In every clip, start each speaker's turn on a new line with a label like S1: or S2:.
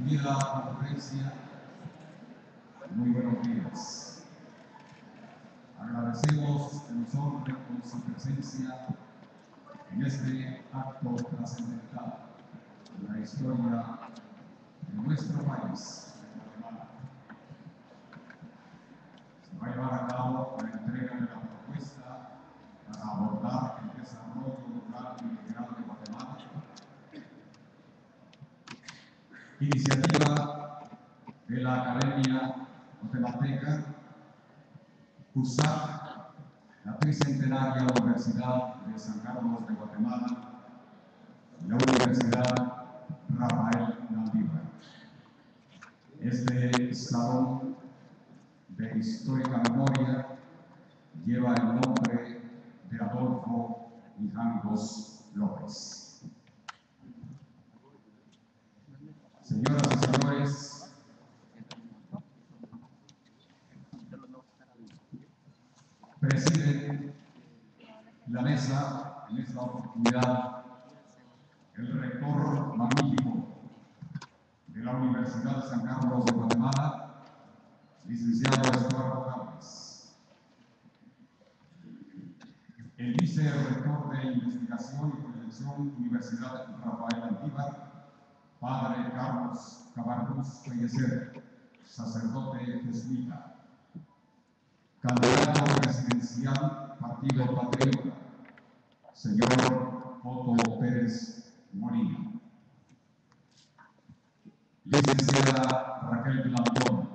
S1: Querida conferencia, muy buenos días. Agradecemos que nos honre con su presencia en este acto trascendental de la historia de nuestro país, Guatemala. Se va a llevar a cabo la entrega de la propuesta para abordar el desarrollo rural integral de Guatemala, iniciativa de la Academia Guatemalteca, CUSAC, la tricentenaria Universidad de San Carlos de Guatemala y la Universidad Rafael Landívar. Este salón de histórica memoria lleva el nombre de Adolfo Mijangos López. Señoras y señores, preside la mesa en esta oportunidad el rector magnífico de la Universidad de San Carlos de Guatemala, licenciado Estuardo Gámez. El vicerrector de Investigación y Proyección, Universidad Rafael Landívar, padre Carlos Cabarrús Pellecer, sacerdote jesuita. Candidato presidencial, Partido Patriota, señor Otto Pérez Molina. Licenciada Raquel Blandón,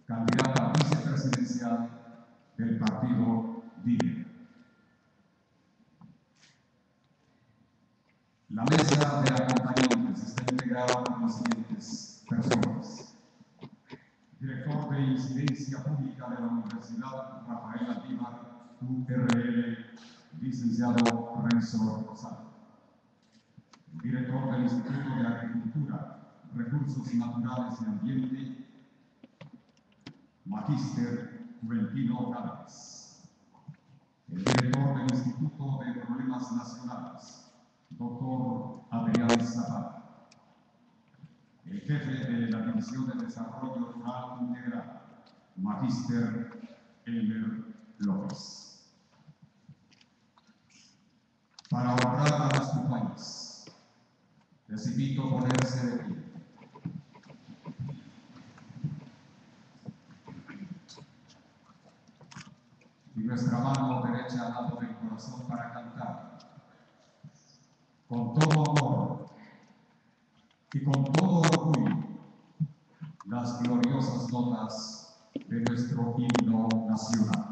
S1: candidata vicepresidencial del Partido DIVE. La mesa de acompañantes está integrada por las siguientes personas: director de Incidencia Pública de la Universidad Rafael Landívar, URL, licenciado Renzo Rosado. Director del Instituto de Agricultura, Recursos Naturales y Ambiente, Magíster Juventino Gálvez. El director del Instituto de Problemas Nacionales, doctor Adrián Zapata. El jefe de la División de Desarrollo Rural Integral, Magíster Elmer López. Para honrar a nuestro país, les invito a ponerse de pie. Y nuestra mano derecha al lado del corazón para cantar con todo amor y con todo orgullo las gloriosas notas de nuestro himno nacional.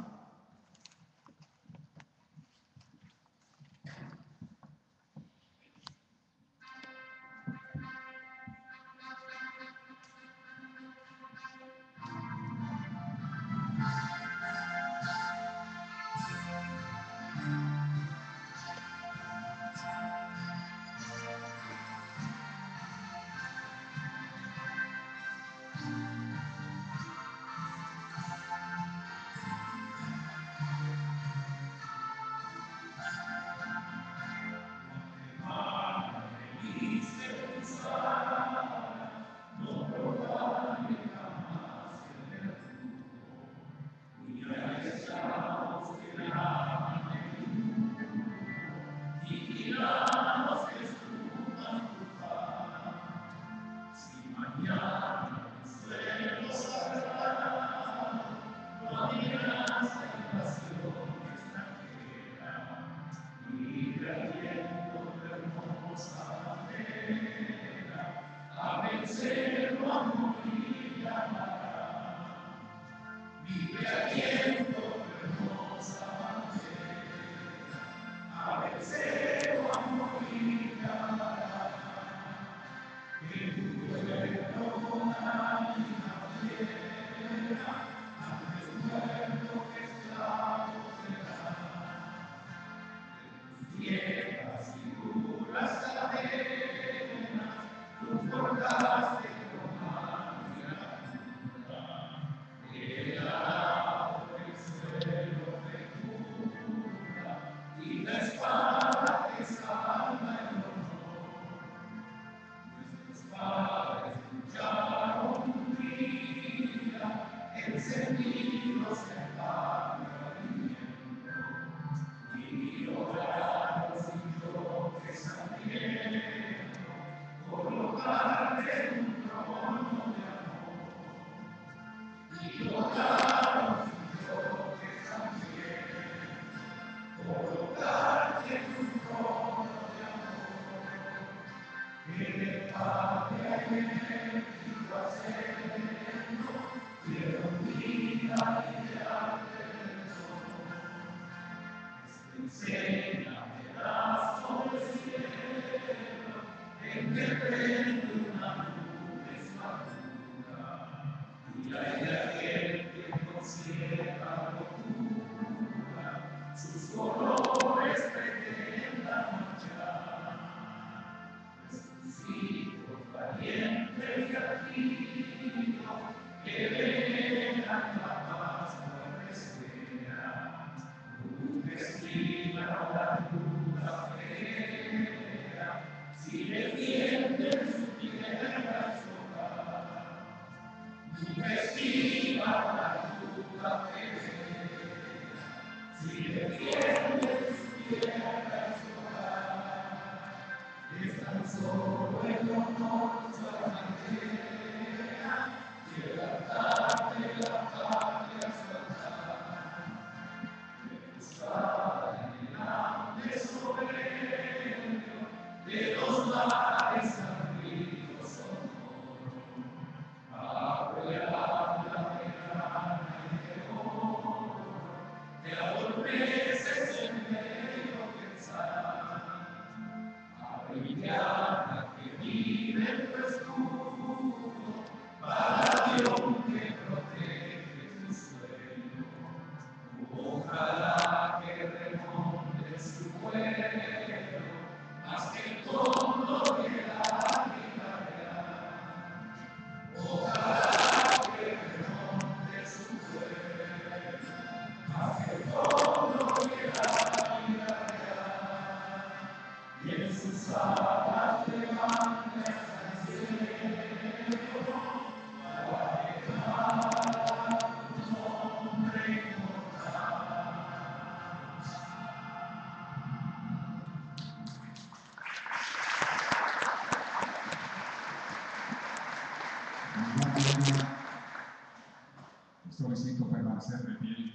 S1: Solicito permanecer de pie,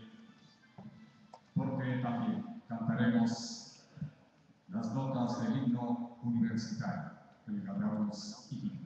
S1: porque también cantaremos las notas del himno universitario, el Gaudeamus Igitur.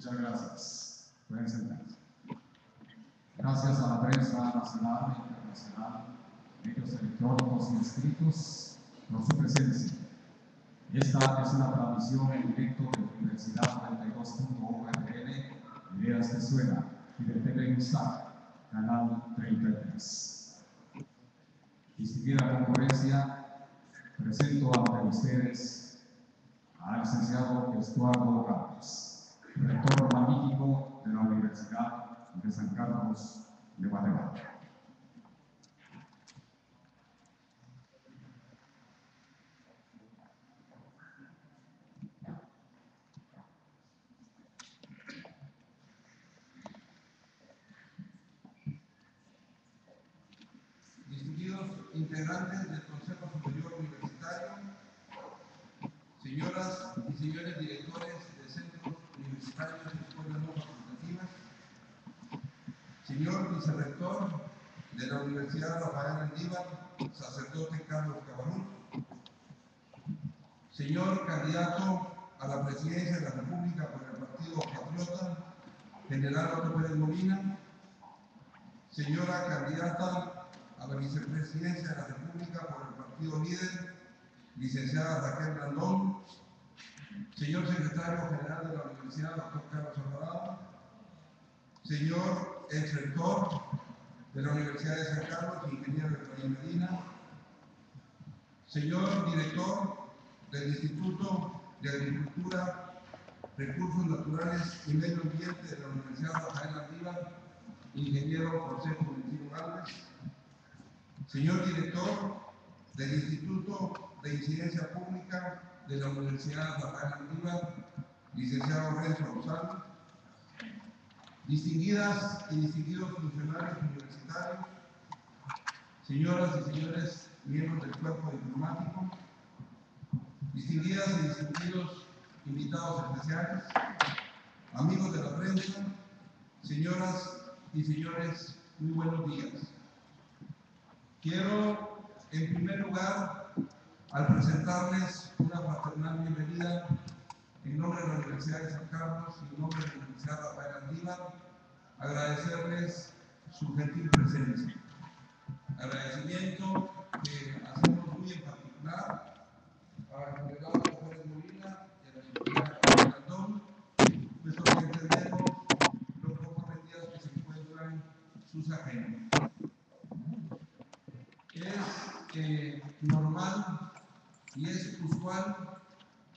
S1: Muchas gracias. Pueden sentarse. Gracias a la prensa nacional e internacional, medios electrónicos y escritos, por su presencia. Esta es una transmisión en directo de la Universidad 92.org, Ideas que Suenan, y de TV USAC, Canal 33. Distinguida concurrencia, Presento ante ustedes al licenciado Estuardo Cáceres, rector magnífico de la Universidad de San Carlos de Guatemala.
S2: Distinguidos integrantes del Consejo Superior Universitario, señoras y señores directores de centros universitarios y escuelas no facultativas, señor vicerrector de la Universidad Rafael Andívar, sacerdote Carlos Cabarrús, señor candidato a la presidencia de la República por el Partido Patriota, general Otto Pérez Molina, señora candidata a la vicepresidencia de la República por el Partido Líder, licenciada Raquel Blandón, señor secretario general de la Universidad, doctor Carlos Alvarado, señor exrector de la Universidad de San Carlos, ingeniero Efraín Medina, señor director del Instituto de Agricultura, Recursos Naturales y Medio Ambiente de la Universidad Rafael Andívar, ingeniero José Florentino Alves, señor director del Instituto de Incidencia Pública de la Universidad Rafael Andívar, licenciado Renzo Rosales, distinguidas y distinguidos funcionarios universitarios, señoras y señores miembros del cuerpo diplomático, distinguidas y distinguidos invitados especiales, amigos de la prensa, señoras y señores, muy buenos días. Quiero, en primer lugar, al presentarles una fraternal bienvenida en nombre de la Universidad de San Carlos y en nombre de la Universidad Rafael Andívar, agradecerles su gentil presencia. Agradecimiento que hacemos muy en particular a la general Pérez Molina y a la licenciada Raquel Blandón, puesto que entendemos lo comprometidas que se encuentran sus agendas. Es normal y es usual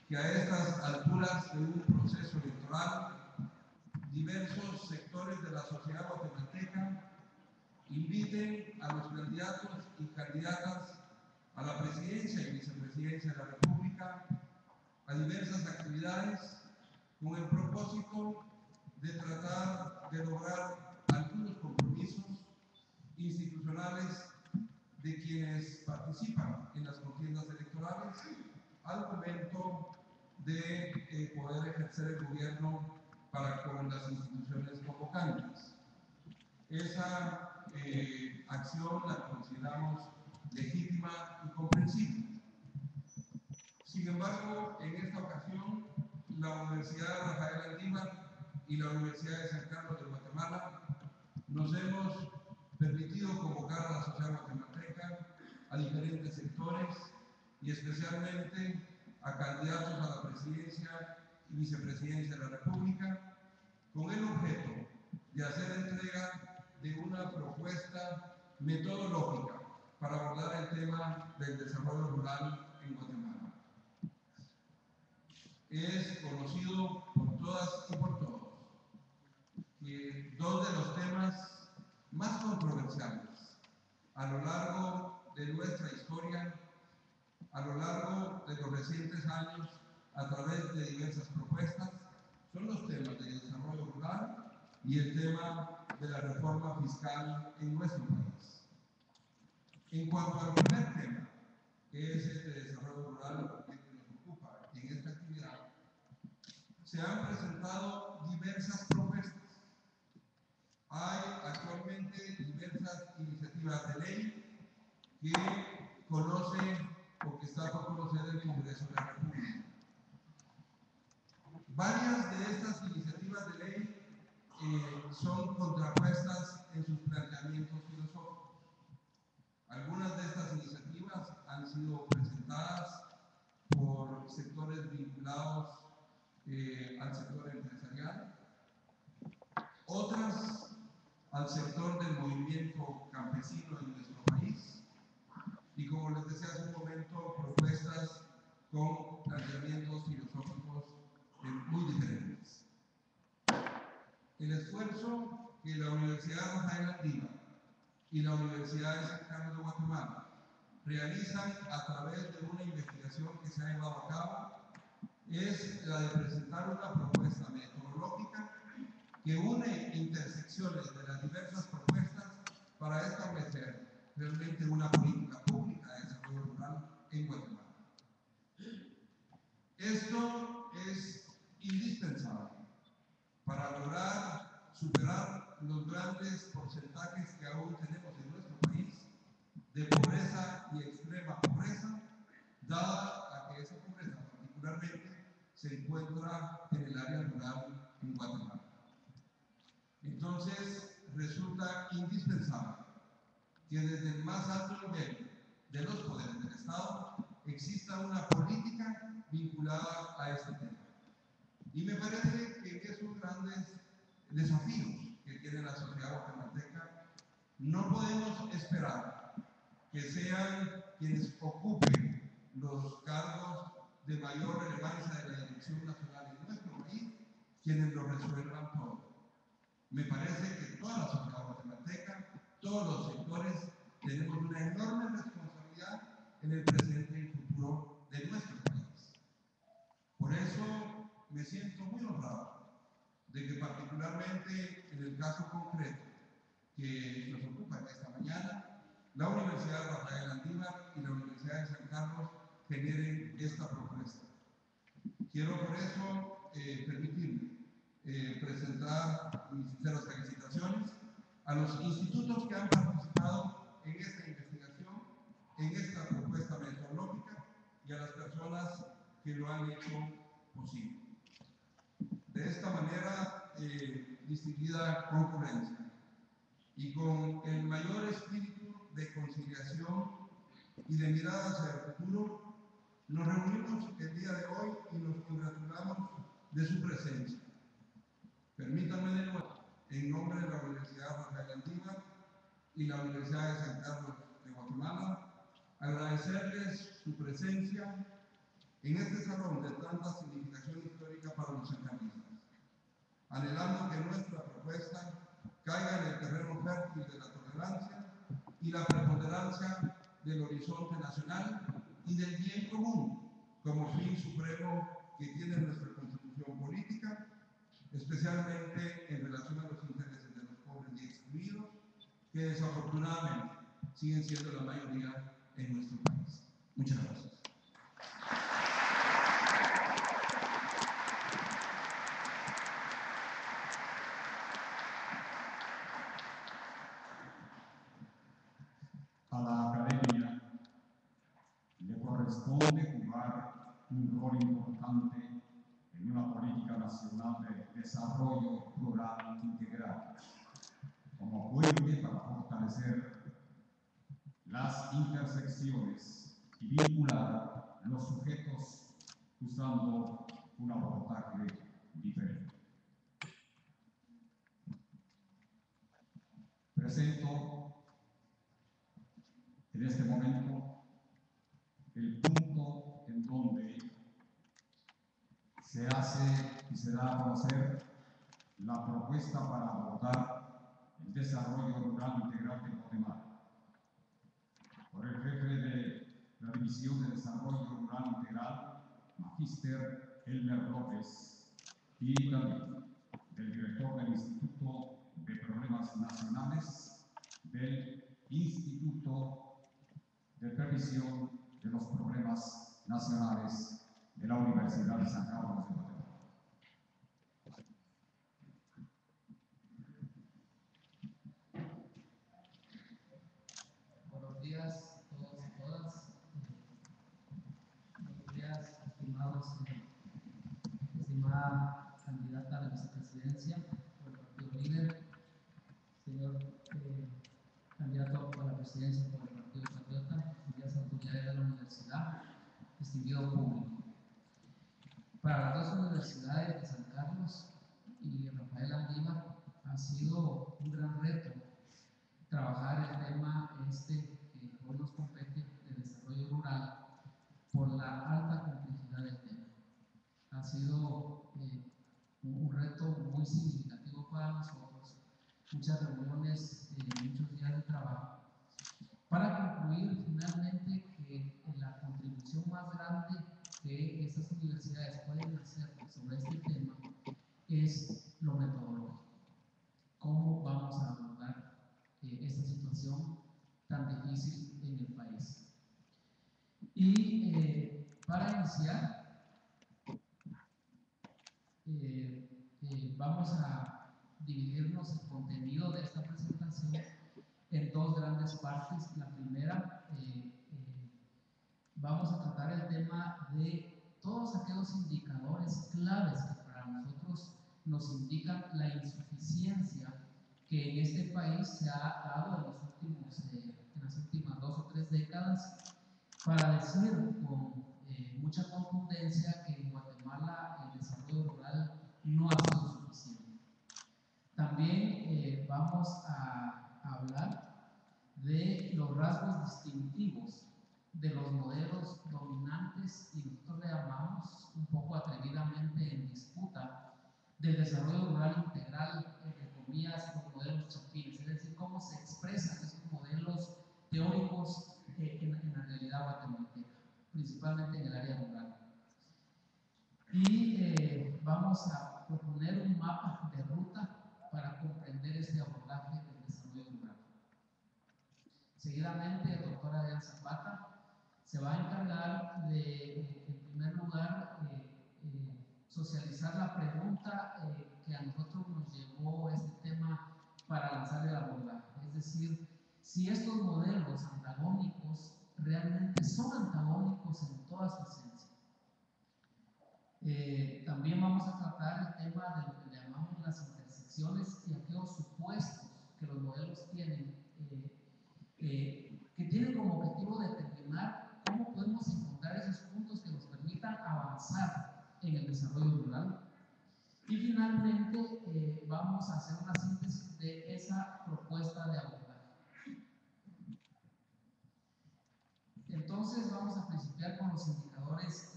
S2: que a estas alturas de un proceso electoral diversos sectores de la sociedad guatemalteca inviten a los candidatos y candidatas a la presidencia y vicepresidencia de la República a diversas actividades con el propósito de tratar de lograr algunos compromisos institucionales de quienes participan en las contiendas electorales al momento de poder ejercer el gobierno para con las instituciones convocantes. Esa acción la consideramos legítima y comprensible. Sin embargo, en esta ocasión, la Universidad Rafael Andívar y la Universidad de San Carlos de Guatemala nos hemos permitido convocar a la sociedad guatemalteca a diferentes sectores y especialmente a candidatos a la presidencia y vicepresidencia de la República con el objeto de hacer entrega de una propuesta metodológica para abordar el tema del desarrollo rural en Guatemala. Es conocido por todas y por todos que dos de los temas más controversiales a lo largo de nuestra historia, a lo largo de los recientes años, a través de diversas propuestas, son los temas del desarrollo rural y el tema de la reforma fiscal en nuestro país. En cuanto al primer tema, que es este desarrollo rural que nos ocupa en esta actividad, se han presentado diversas propuestas. Hay actualmente diversas iniciativas de ley que conoce o que está por conocer el Congreso de la República. Varias de estas iniciativas de ley son contrapuestas en sus planteamientos filosóficos. Algunas de estas iniciativas han sido presentadas por sectores vinculados al sector empresarial, otras al sector del movimiento campesino en nuestro país y, como les decía hace un momento, propuestas con planteamientos filosóficos muy diferentes. El esfuerzo que la Universidad Rafael Andívar y la Universidad de San Carlos de Guatemala realizan a través de una investigación que se ha llevado a cabo es la de presentar una propuesta metodológica que une intersecciones de las diversas propuestas para establecer realmente una política pública de desarrollo rural en Guatemala. Esto es indispensable para lograr superar los grandes porcentajes que aún tenemos en nuestro país de pobreza y extrema pobreza, dada a que esa pobreza particularmente se encuentra en el área rural en Guatemala. Entonces, resulta indispensable que desde el más alto nivel de los poderes del Estado exista una política vinculada a este tema. Y me parece que en esos grandes desafíos que tiene la sociedad guatemalteca, no podemos esperar que sean quienes ocupen los cargos de mayor relevancia de la dirección nacional en nuestro país quienes lo resuelvan todo. Me parece que toda la sociedad guatemalteca, todos los sectores, tenemos una enorme responsabilidad en el presente y futuro de nuestro país. Por eso me siento muy honrado de que particularmente en el caso concreto que nos ocupa esta mañana, la Universidad Rafael Andívar y la Universidad de San Carlos generen esta propuesta. Quiero por eso permitirme presentar mis sinceras felicitaciones a los institutos que han participado en esta investigación, en esta propuesta metodológica y a las personas que lo han hecho posible. De esta manera, distinguida concurrencia y con el mayor espíritu de conciliación y de mirada hacia el futuro, nos reunimos el día de hoy y nos congratulamos de su presencia. Permítanme de nuevo, en nombre de la Universidad Rafael Andívar y la Universidad de San Carlos de Guatemala, agradecerles su presencia en este salón de tanta significación histórica para los sancarlistas, anhelando que nuestra propuesta caiga en el terreno fértil de la tolerancia y la preponderancia del horizonte nacional y del bien común como fin supremo que tiene nuestra constitución política, especialmente en relación a los intereses de los pobres y excluidos, que desafortunadamente siguen siendo la mayoría en nuestro país. Muchas gracias.
S1: A la academia le corresponde jugar un rol importante en una política nacional de desarrollo rural integral, como puente para fortalecer las intersecciones y vincular los sujetos usando un abordaje diferente. Presento en este momento el punto en donde se hace y se da a conocer la propuesta para abordar el desarrollo rural integral de Guatemala por el jefe de la División de Desarrollo Rural Integral, Magíster Elmer López, y también del director del Instituto de Problemas Nacionales del Instituto de Previsión de los Problemas Nacionales de la Universidad de San Carlos de Guatemala.
S3: Buenos días a todos y todas. Buenos días, estimada candidata a la vicepresidencia por el Partido Líder, señor candidato a la presidencia por el Partido Patriota, distinguidas autoridades de la universidad, distinguido público. Para las dos universidades de San Carlos y Rafael Andívar ha sido un gran reto trabajar el tema que hoy nos compete de ha sido un reto muy significativo para nosotros, muchas reuniones, muchos días de trabajo, para concluir finalmente que la contribución más grande que estas universidades pueden hacer sobre este tema es lo metodológico. ¿Cómo vamos a abordar esta situación tan difícil en el país? Y para iniciar, vamos a dividirnos el contenido de esta presentación en dos grandes partes. La primera, vamos a tratar el tema de todos aquellos indicadores claves que para nosotros nos indican la insuficiencia que en este país se ha dado en las últimas 2 o 3 décadas, para decir con mucha contundencia que en Guatemala el desarrollo rural no ha sido suficiente. También vamos a hablar de los rasgos distintivos de los modelos dominantes, y nosotros le llamamos un poco atrevidamente en disputa, del desarrollo rural integral, entre comillas, los modelos chapines, es decir, cómo se expresan esos modelos teóricos en la realidad guatemalteca, principalmente en el área rural. Y vamos a proponer un mapa de ruta para comprender este abordaje del desarrollo rural. Seguidamente, el doctor Adrián Zapata se va a encargar de, en primer lugar, socializar la pregunta que a nosotros nos llevó este tema para lanzar el abordaje. Es decir, si estos modelos antagónicos realmente son antagónicos en toda su esencia. También vamos a tratar el tema de lo que llamamos las intersecciones y aquellos supuestos que los modelos tienen, que tienen como objetivo determinar cómo podemos encontrar esos puntos que nos permitan avanzar en el desarrollo rural. Y finalmente vamos a hacer una síntesis de esa propuesta de abordaje. Entonces vamos a principiar con los indicadores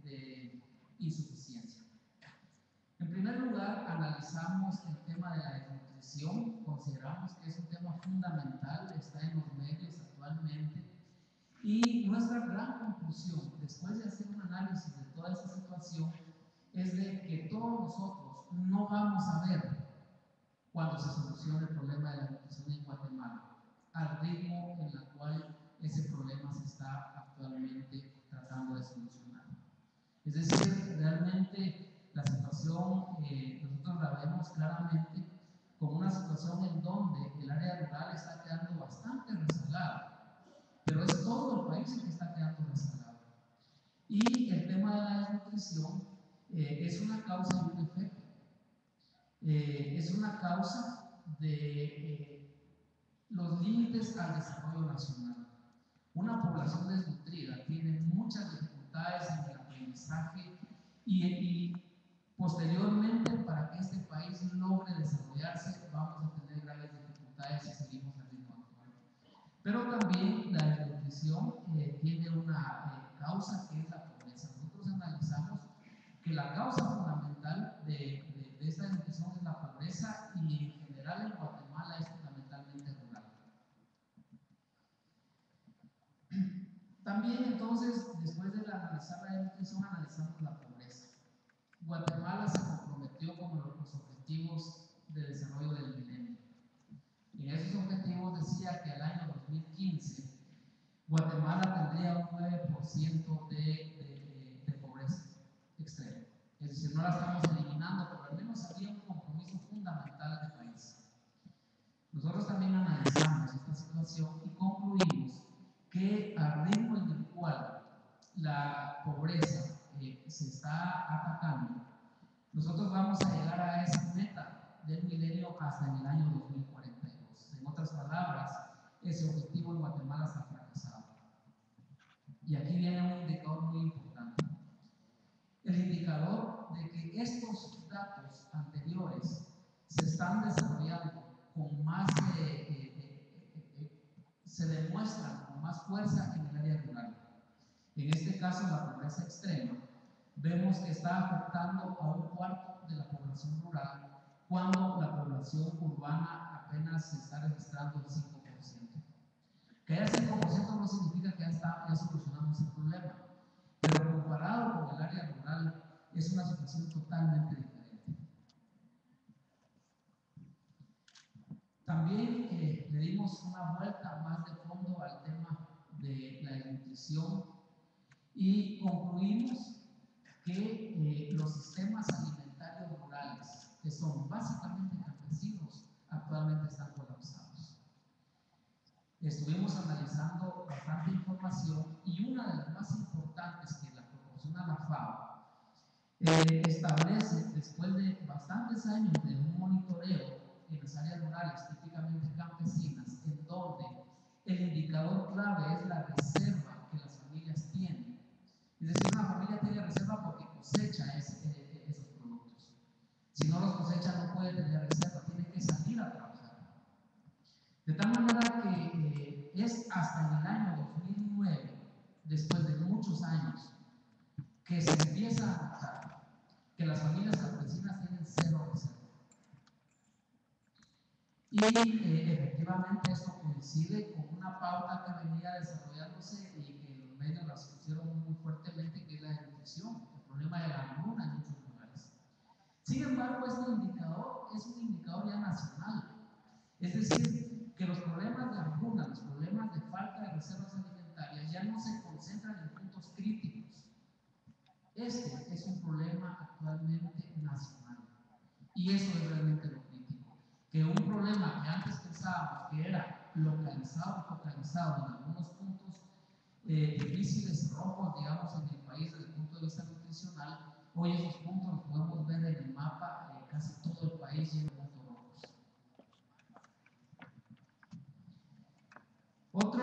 S3: de insuficiencia. En primer lugar, analizamos el tema de la desnutrición. Consideramos que es un tema fundamental, está en los medios actualmente, y nuestra gran conclusión, después de hacer un análisis de toda esta situación, es de que todos nosotros no vamos a ver cuando se solucione el problema de la nutrición en Guatemala al ritmo en el cual ese problema se está actualmente tratando de solucionar. Es decir, realmente la situación nosotros la vemos claramente como una situación en donde el área rural está quedando bastante rezagada, pero es todo el país el que está quedando rezagado. Y el tema de la desnutrición es una causa y un efecto. Es una causa de los límites al desarrollo nacional. Una población desnutrida tiene muchas dificultades en el aprendizaje y posteriormente, para que este país logre desarrollarse, vamos a tener graves dificultades si seguimos al ritmo actual. Pero también la desnutrición tiene una causa, que es la pobreza. Nosotros analizamos que la causa fundamental de esta desnutrición es la pobreza, y en general en Guatemala es fundamentalmente rural. También entonces, después de analizar la desnutrición, analizamos la pobreza. Guatemala se comprometió con los objetivos de desarrollo del milenio. Y en esos objetivos decía que al año 2015 Guatemala tendría un 9% de pobreza extrema. Es decir, no la estamos eliminando, pero al menos había un compromiso fundamental del país. Nosotros también analizamos esta situación y concluimos que al ritmo en el cual la pobreza se está atacando, nosotros vamos a llegar a esa meta del milenio hasta en el año 2042. En otras palabras, ese objetivo en Guatemala está fracasado. Y aquí viene un indicador muy importante. El indicador de que estos datos anteriores se están desarrollando con más, se demuestran con más fuerza en el área rural. En este caso, la pobreza extrema vemos que está afectando a 1/4 de la población rural, cuando la población urbana apenas se está registrando el 5%. Que haya 5% no significa que ya solucionamos el problema, pero comparado con el área rural es una situación totalmente diferente. También le dimos una vuelta más de fondo al tema de la desnutrición y concluimos que los sistemas alimentarios rurales, que son básicamente campesinos, actualmente están colapsados. Estuvimos analizando bastante información y una de las más importantes que la proporciona la FAO establece, después de bastantes años de un monitoreo en las áreas rurales, típicamente campesinas, en donde el indicador clave es la reserva que las familias tienen. Es decir, una familia tiene reserva porque cosecha esos productos. Si no los cosecha, no puede tener reserva, tiene que salir a trabajar. De tal manera que es hasta en el año 2009, después de muchos años, que se empieza a notar que las familias campesinas tienen 0 reserva. Y efectivamente esto coincide con una pauta que venía desarrollándose y que los medios la pusieron muy fuertemente, que es la desnutrición, el problema de la hambruna en muchos lugares. Sin embargo, este indicador es un indicador ya nacional. Es decir, que los problemas de hambruna, los problemas de falta de reservas alimentarias ya no se concentran en puntos críticos. Este es un problema actualmente nacional. Y eso es realmente lo crítico. Que un problema que antes pensábamos que era localizado, focalizado en algunos puntos difíciles, rojos, digamos, en el país desde el punto de vista nutricional, hoy esos puntos los podemos ver en el mapa, casi todo el país lleno de puntos rojos. Otro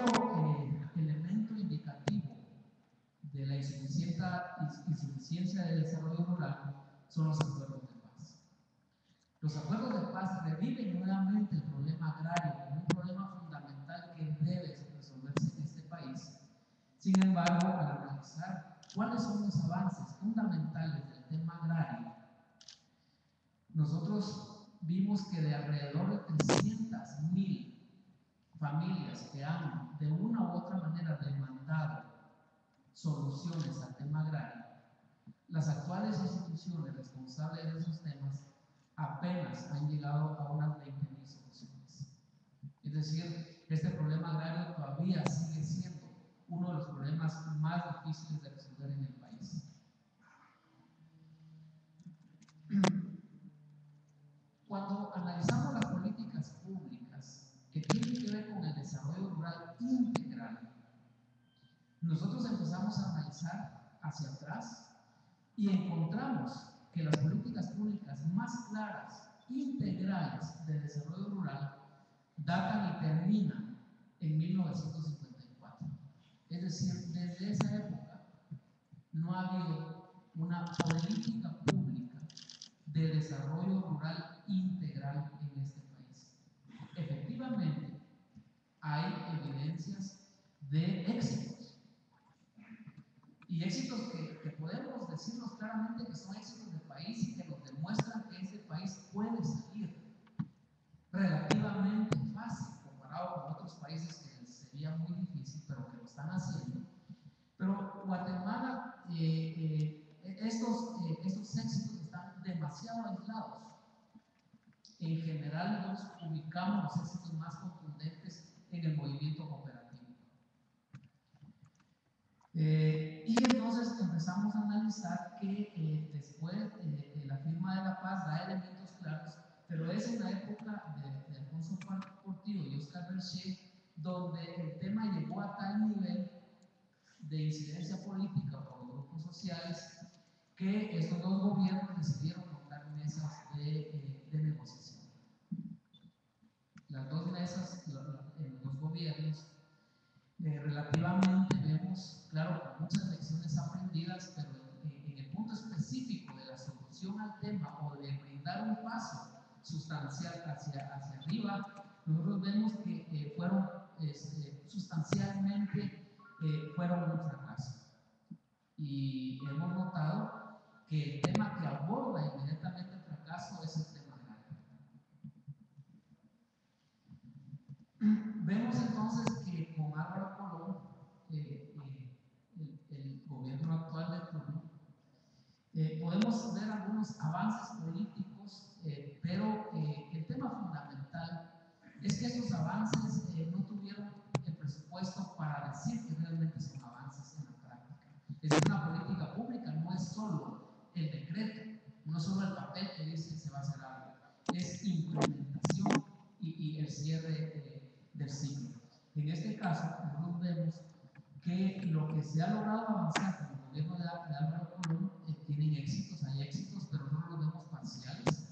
S3: elemento indicativo de la insuficiencia de desarrollo rural son los acuerdos de paz. Los acuerdos de paz reviven nuevamente el problema agrario como un problema fundamental que debe resolverse en este país. Sin embargo, al analizar cuáles son los avances fundamentales del tema agrario, nosotros vimos que de alrededor de 300.000 familias que han de una u otra manera demandado soluciones al tema agrario, las actuales instituciones responsables de esos temas apenas han llegado a unas 20.000 soluciones. Es decir, este problema agrario todavía sigue siendo uno de los problemas más difíciles de resolver en el país. Cuando analizamos las políticas públicas que tienen que ver con el desarrollo rural integral, nosotros empezamos a analizar hacia atrás y encontramos que las políticas públicas más claras, integrales de desarrollo rural, datan y terminan en 1954. Es decir, desde esa época no ha habido una política pública de desarrollo rural integral en este país. Efectivamente, hay evidencias de éxitos. Y éxitos que podemos decirnos claramente que son éxitos del país y que nos demuestran que este país puede salir relativamente fácil comparado con otros países que sería muy difícil, pero que lo están haciendo. Pero Guatemala, estos éxitos están demasiado aislados. En general, nos ubicamos los éxitos más contundentes en el movimiento cooperativo. Y entonces empezamos a analizar que después la firma de la paz da elementos claros, pero es en la época de Alfonso Portillo y Oscar Berger donde el tema llegó a tal nivel de incidencia política por los grupos sociales que estos dos gobiernos decidieron montar mesas de negociación. Las dos mesas en los dos gobiernos relativamente vemos, claro, con muchas lecciones aprendidas, pero en el punto específico de la solución al tema o de brindar un paso sustancial hacia arriba, nosotros vemos que fueron sustancialmente fueron un fracaso. Y hemos notado que el tema que aborda inmediatamente el fracaso es el tema del agua. Vemos entonces que con Álvaro Colón, el gobierno actual del Perú, podemos ver algunos avances políticos, pero el tema fundamental es que estos avances no tuvieron el presupuesto para decir que realmente son avances en la práctica. Es decir, una política pública no es solo el decreto, no es solo el papel que dice que se va a hacer algo, es implementación y el cierre del ciclo. En este caso, nosotros vemos que lo que se ha logrado avanzar con el gobierno de Álvaro Colón tienen éxitos, hay éxitos, pero no los vemos parciales.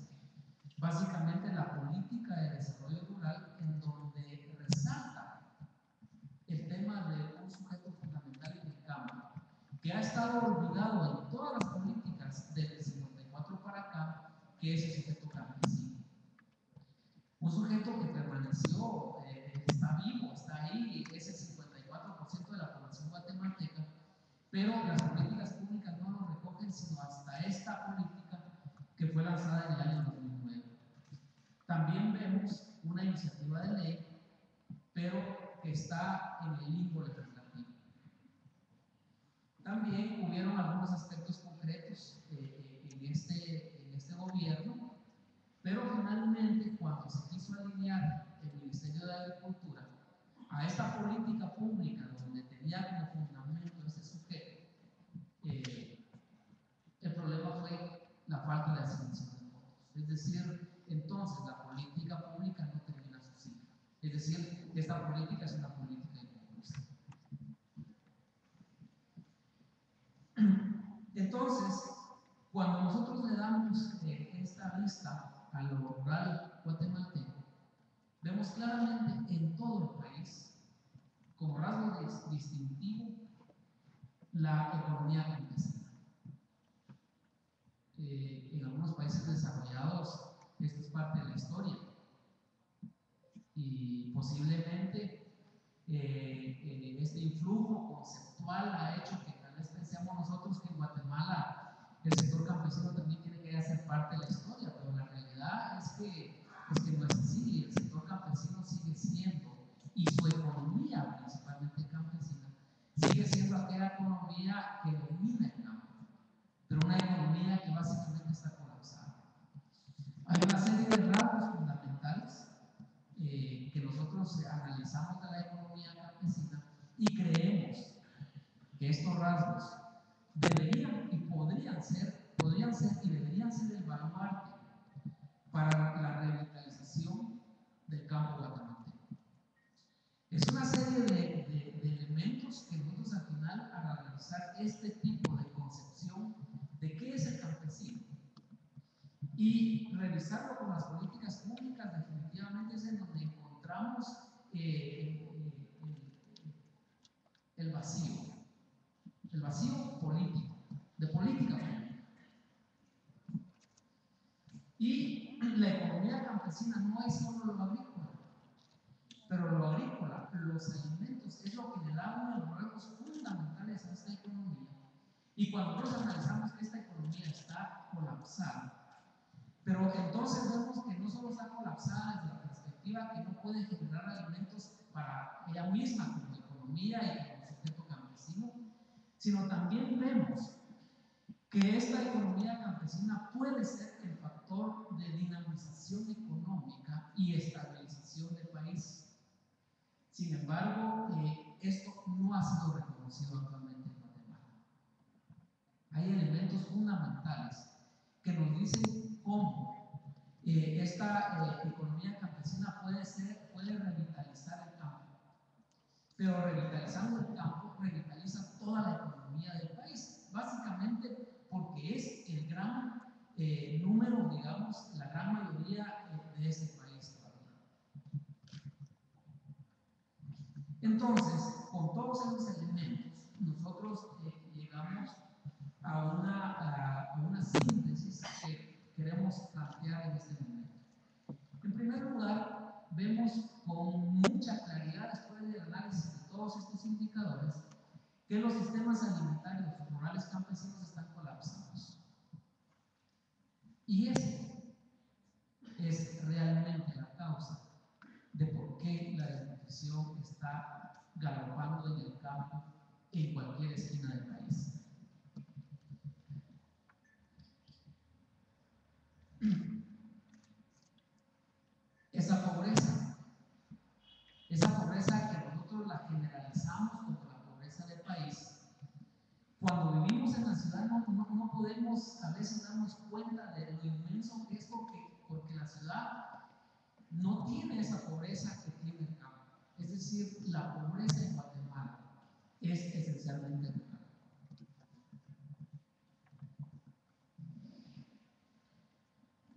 S3: Básicamente la política de desarrollo rural, en donde resalta el tema de un sujeto fundamental en el campo, que ha estado olvidado en todas las políticas desde el 54 para acá, que es el sujeto campesino. Un sujeto que permaneció, está vivo, está ahí, es el 54% de la población guatemalteca, pero las políticas públicas no lo recogen sino hasta esta política que fue lanzada en el año 2009. También vemos una iniciativa de ley, pero que está en el limbo legislativo. También hubieron algunos aspectos concretos en este gobierno, pero finalmente cuando se quiso alinear el Ministerio de Agricultura a esta política pública donde tenía como fundamento este sujeto, el problema fue la falta de asignación de fondos. Es decir, entonces la política pública no termina su ciclo. Es decir, esta política es una política inconclusa. Entonces, cuando nosotros le damos esta vista a lo rural guatemalteco, vemos claramente en todo el país, como rasgo distintivo, la economía campesina. En algunos países desarrollados esto es parte de la historia y posiblemente este influjo conceptual ha hecho que tal vez pensemos nosotros que en Guatemala el sector campesino también tiene que ser parte de la historia, pero la realidad es que no es así. El sector campesino sigue siendo, y su economía principalmente campesina, sigue siendo aquella economía que domina el campo, pero una economía que básicamente está colapsada. Hay una serie de rasgos fundamentales que nosotros analizamos de la economía campesina y creemos que estos rasgos deberían y podrían ser y deberían ser el baluarte para la revitalización del campo guatemalteco. Es una serie de elementos que nosotros al final, al analizar este tipo de concepción de qué es el campesino y revisarlo con las políticas públicas, definitivamente es en donde encontramos el vacío político, de política pública. Y la economía campesina no es solo lo agrícola, pero lo agrícola, los alimentos, es lo que le da uno de los rasgos fundamentales a esta economía. Y cuando nosotros analizamos que esta economía está colapsada, pero entonces vemos que no solo está colapsada desde la perspectiva que no puede generar alimentos para ella misma como economía y como sujeto campesino, sino también vemos que esta economía campesina puede ser el factor de dinamización económica y estabilización del país. Sin embargo, esto no ha sido reconocido actualmente en Guatemala. Hay elementos fundamentales que nos dicen cómo esta economía campesina puede revitalizar el campo. Pero revitalizando el campo, revitaliza toda la economía del país, básicamente porque es el gran número, digamos, la gran mayoría de este país todavía. Entonces, con todos esos elementos, nosotros llegamos a una síntesis que queremos plantear en este momento. En primer lugar, vemos con mucha claridad, después del análisis de todos estos indicadores, que los sistemas alimentarios rurales campesinos están colapsados. Y eso es realmente la causa de por qué la desnutrición está galopando en el campo en cualquier esquina del país. Esa pobreza que nosotros la generalizamos como la pobreza del país, cuando vivimos en la ciudad no podemos a veces darnos cuenta de lo inmenso que es porque la ciudad no tiene esa pobreza que tiene el campo. Es decir, la pobreza en Guatemala es esencialmente rural.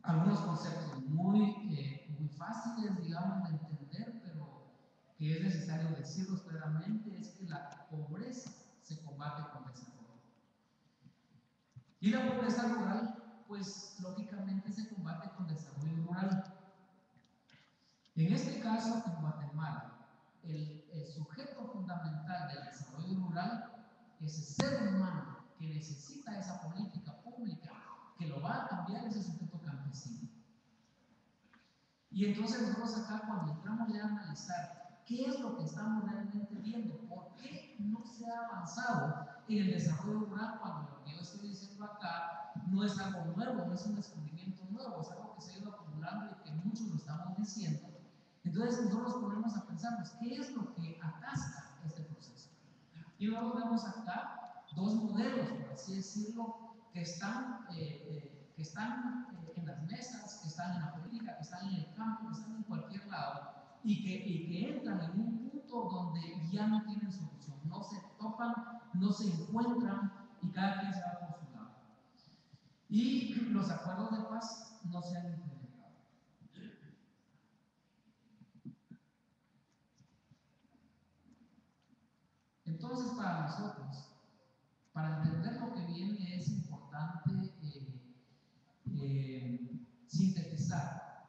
S3: Algunos conceptos muy fáciles, digamos, de entender, pero que es necesario decirlos claramente, es que la pobreza se combate con desarrollo. Y la pobreza rural, pues lógicamente se combate con desarrollo rural. En este caso, en Guatemala, el sujeto fundamental del desarrollo rural es el ser humano que necesita esa política pública que lo va a cambiar, ese sujeto campesino. Y entonces nosotros acá, cuando entramos ya a analizar qué es lo que estamos realmente viendo, por qué no se ha avanzado en el desarrollo rural, cuando lo que yo estoy diciendo acá no es algo nuevo, no es un descubrimiento nuevo, es algo que se ha ido acumulando y que muchos lo estamos diciendo. Entonces nosotros nos ponemos a pensar, pues, ¿qué es lo que atasca este proceso? Y luego vemos acá dos modelos, por así decirlo, que están en las mesas, que están en la política, que están en el campo, que están en cualquier lado, y que entran en un punto donde ya no tienen solución, no se topan, no se encuentran, y cada quien se va por su lado. Y los acuerdos de paz no se han implementado. Entonces, para nosotros, para entender lo que viene, es importante sintetizar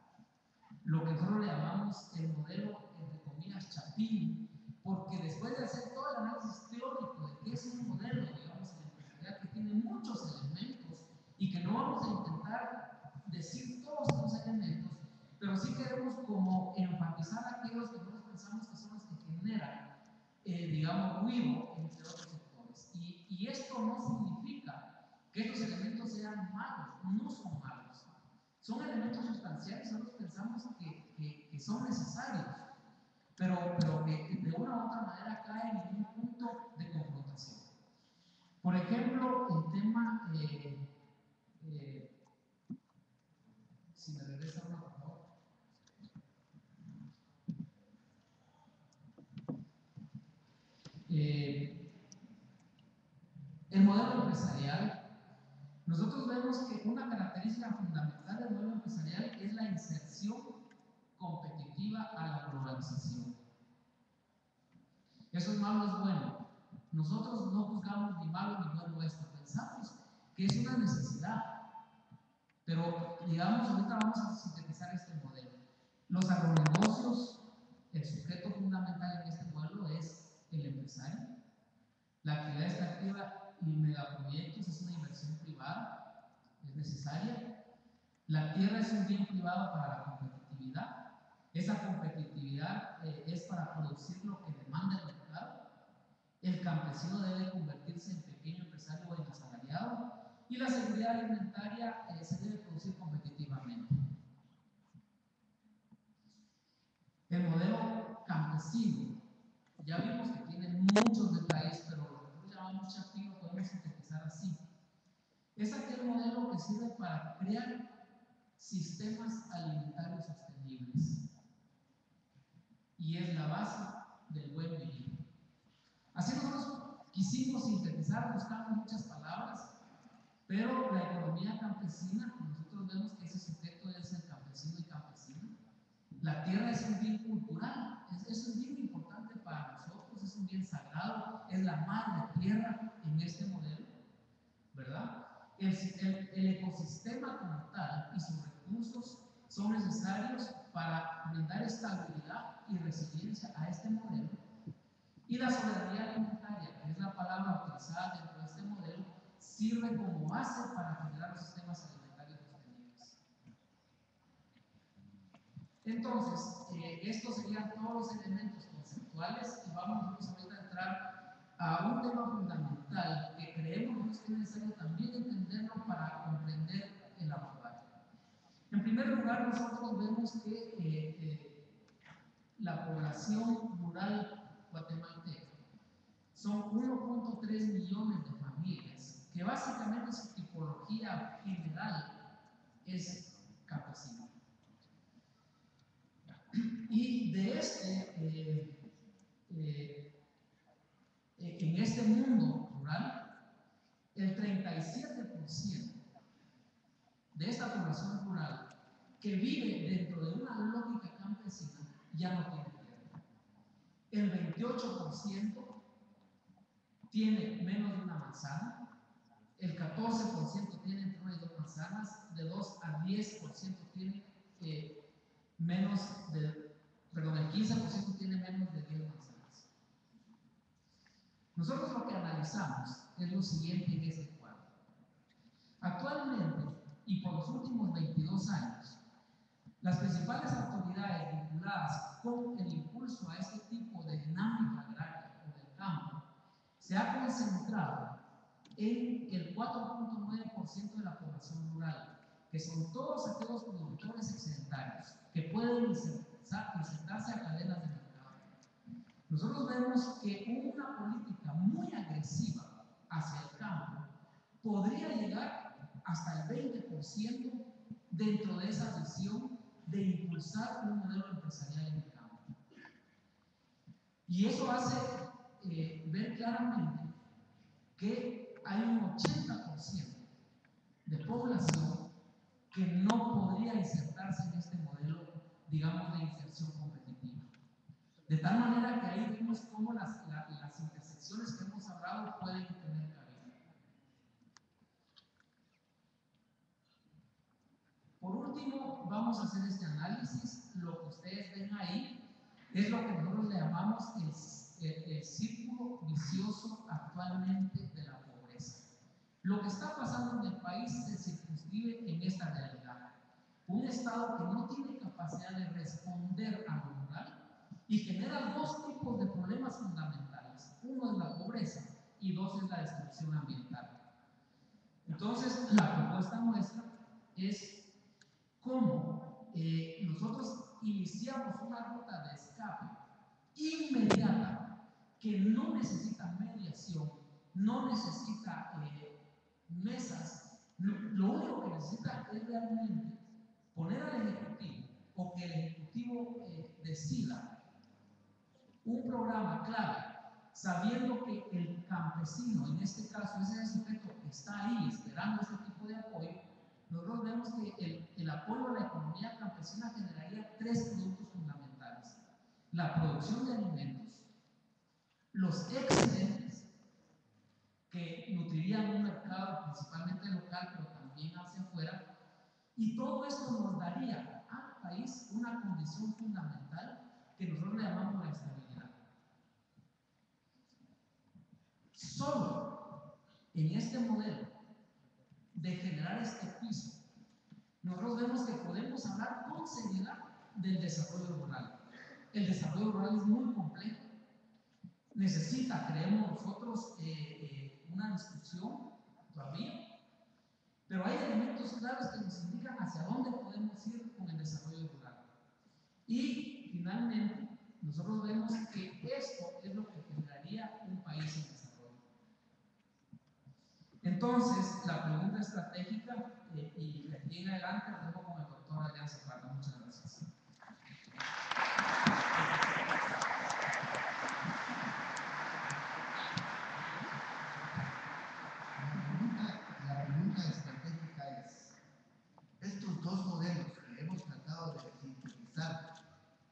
S3: lo que nosotros le llamamos el modelo, entre comillas, Chapín, porque después de hacer todo el análisis teórico de qué es un modelo, digamos, en empresarial, que tiene muchos elementos y que no vamos a intentar decir todos esos elementos, pero sí queremos como enfatizar aquellos que nosotros pensamos que son los que generan, digamos, ruido entre otros sectores. Y esto no significa que estos elementos sean malos, no son malos. Son elementos sustanciales, nosotros pensamos que son necesarios, pero que de una u otra manera caen en un punto de confrontación. Por ejemplo, el tema, si me regresa una, por favor. El modelo empresarial, nosotros vemos que una característica fundamental del modelo empresarial es la inserción competitiva a la globalización. Eso es malo, es bueno. Nosotros no juzgamos ni malo ni bueno esto, pensamos que es una necesidad. Pero, digamos, ahorita vamos a sintetizar este modelo. Los agronegocios, el sujeto fundamental en este modelo es el empresario. La actividad extractiva y megaproyectos es una inversión privada, es necesaria. La tierra es un bien privado para la competitividad. Esa competitividad es para producir lo que demanda el mercado. El campesino debe convertirse en pequeño empresario o en asalariado. Y la seguridad alimentaria se debe producir competitivamente. El modelo campesino, ya vimos que tiene muchos detalles, pero lo que nosotros llamamos Chapín lo podemos sintetizar así. Es aquel modelo que sirve para crear sistemas alimentarios sostenibles y es la base del buen vivir. Así nosotros quisimos sintetizar, buscamos muchas palabras, pero la economía campesina, nosotros vemos que ese sujeto es el campesino y campesina. La tierra es un bien cultural, eso es bien importante para nosotros, es un bien sagrado, es la madre tierra en este modelo, ¿verdad? El ecosistema como tal y sus recursos son necesarios para brindar estabilidad y resiliencia a este modelo. Y la soberanía alimentaria, que es la palabra utilizada dentro de este modelo, sirve como base para generar los sistemas alimentarios sostenibles. Entonces, estos serían todos los elementos conceptuales y vamos ahorita a entrar a un tema fundamental que creemos que es necesario también entenderlo para comprender el abordaje. En primer lugar, nosotros vemos que la población rural guatemalteca son 1.3 millones de familias, que básicamente su tipología general es campesina. Y de en este mundo rural, el 37% de esta población rural que vive dentro de una lógica campesina ya no tiene tierra. El 28% tiene menos de una manzana, el 14% tiene entre una y dos manzanas, de 2 a 10% tiene menos de, perdón, el 15% tiene menos de 10 manzanas. Nosotros lo que analizamos es lo siguiente en este cuadro. Actualmente, y por los últimos 22 años, las principales autoridades vinculadas con el impulso a este tipo de dinámica agraria o del campo se ha concentrado en el 4.9% de la población rural, que son todos aquellos productores excedentarios que pueden insertarse a cadenas de mercado. Nosotros vemos que una política muy agresiva hacia el campo podría llegar hasta el 20% dentro de esa visión de impulsar un modelo empresarial en el campo. Y eso hace ver claramente que hay un 80% de población que no podría insertarse en este modelo, digamos, de inserción competitiva. De tal manera que ahí vemos cómo las intersecciones que hemos hablado pueden tener cabida. Por último, vamos a hacer este análisis. Lo que ustedes ven ahí es lo que nosotros le llamamos el círculo vicioso actualmente de la pobreza. Lo que está pasando en el país se circunscribe en esta realidad. Un Estado que no tiene capacidad de responder a lo rural y genera dos tipos de problemas fundamentales. Uno es la pobreza y dos es la destrucción ambiental. Entonces, la propuesta nuestra es cómo nosotros iniciamos una ruta de escape inmediata que no necesita mediación, no necesita mesas, lo único que necesita es realmente poner al Ejecutivo o que el Ejecutivo decida un programa clave, sabiendo que el campesino, en este caso ese sujeto que está ahí esperando este tipo de apoyo. Nosotros vemos que el apoyo a la economía campesina generaría tres productos fundamentales: la producción de alimentos, los excedentes que nutrirían un mercado principalmente local, pero también hacia afuera, y todo esto nos daría al país una condición fundamental que nosotros le llamamos la estabilidad. Solo en este modelo de generar este piso, nosotros vemos que podemos hablar con seriedad del desarrollo rural. El desarrollo rural es muy complejo. Necesita, creemos nosotros, una discusión todavía, pero hay elementos claros que nos indican hacia dónde podemos ir con el desarrollo rural. Y finalmente, nosotros vemos que esto es lo que generaría un país en desarrollo. Entonces, la pregunta estratégica, y de aquí en adelante lo dejo con el doctor Adrián Zapata. Muchas gracias.
S4: La pregunta estratégica es: estos dos modelos que hemos tratado de sintetizar,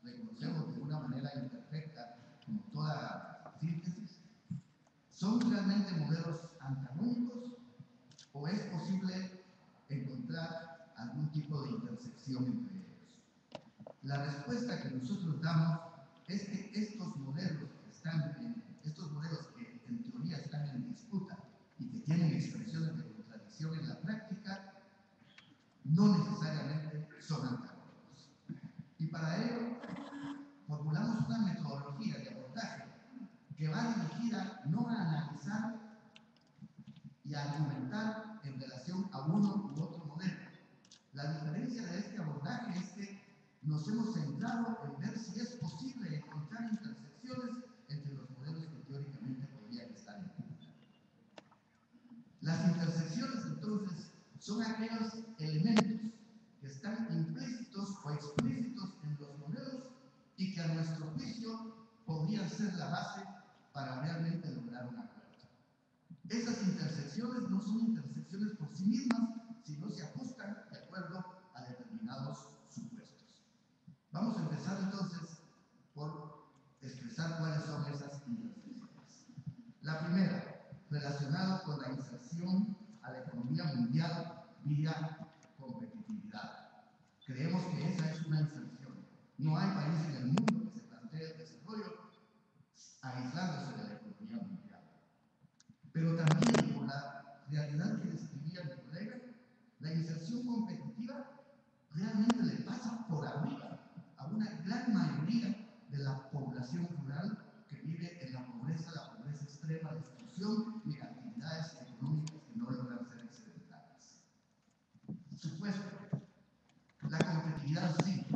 S4: reconocemos de una manera imperfecta, como toda síntesis, ¿son realmente modelos antagónicos o es posible encontrar algún tipo de intersección entre ellos? La respuesta que nosotros damos es que estos modelos que en teoría están en disputa y que tienen expresiones de contradicción en la práctica, no necesariamente son antagónicos. Y para y argumentar en relación a uno u otro modelo. La diferencia de este abordaje es que nos hemos centrado en ver si es posible encontrar intersecciones entre los modelos que teóricamente podrían estar en común. Las intersecciones, entonces, son aquellos elementos que están implícitos o explícitos en los modelos y que a nuestro juicio podrían ser la base para realmente lograr un acuerdo. Esas intersecciones no son intersecciones por sí mismas, sino se ajustan de acuerdo a determinados supuestos. Vamos a empezar entonces por expresar cuáles son esas intersecciones. La primera, relacionada con la inserción a la economía mundial vía competitividad. Creemos que esa es una inserción. No hay país en el mundo que se plantee el desarrollo aislándose de la economía mundial. Pero también, por la realidad que describía mi colega, la inserción competitiva realmente le pasa por arriba a una gran mayoría de la población rural que vive en la pobreza extrema, la exclusión y actividades económicas que no logran ser excedentarias. Supuesto, la competitividad sí,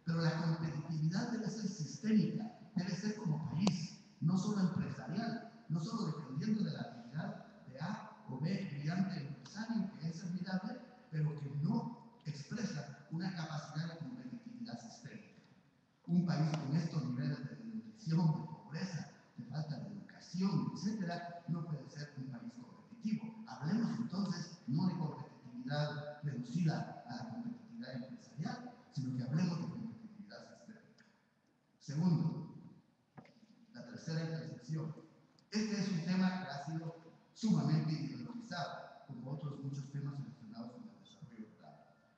S4: pero la competitividad debe ser sistémica, debe ser como país, no solo empresarial, no solo dependiendo de la actividad de A o B brillante empresario, que es admirable, pero que no expresa una capacidad de competitividad sistémica. Un país con estos niveles de desnutrición, de pobreza, de falta de educación, etcétera, no puede ser un país competitivo. Hablemos entonces no de competitividad reducida a la competitividad empresarial, sino que hablemos de competitividad sistémica. Segundo, la tercera intersección. Este es un tema que ha sido sumamente ideologizado, como otros muchos temas relacionados con el desarrollo rural.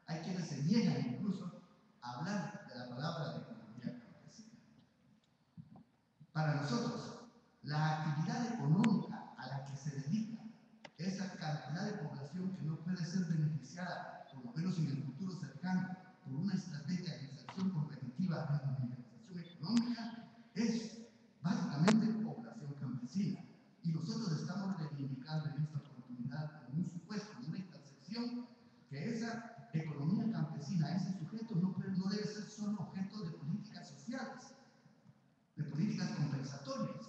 S4: Hay quienes se niegan incluso a hablar de la palabra de economía campesina. Para nosotros, la actividad económica a la que se dedica esa cantidad de población que no puede ser beneficiada, por lo menos en el futuro cercano, por una estrategia de inserción competitiva en la organización económica, es básicamente población campesina. Y nosotros estamos reivindicando en esta oportunidad, en un supuesto, en una intersección, que esa economía campesina, ese sujeto, no debe ser solo objeto de políticas sociales, de políticas compensatorias,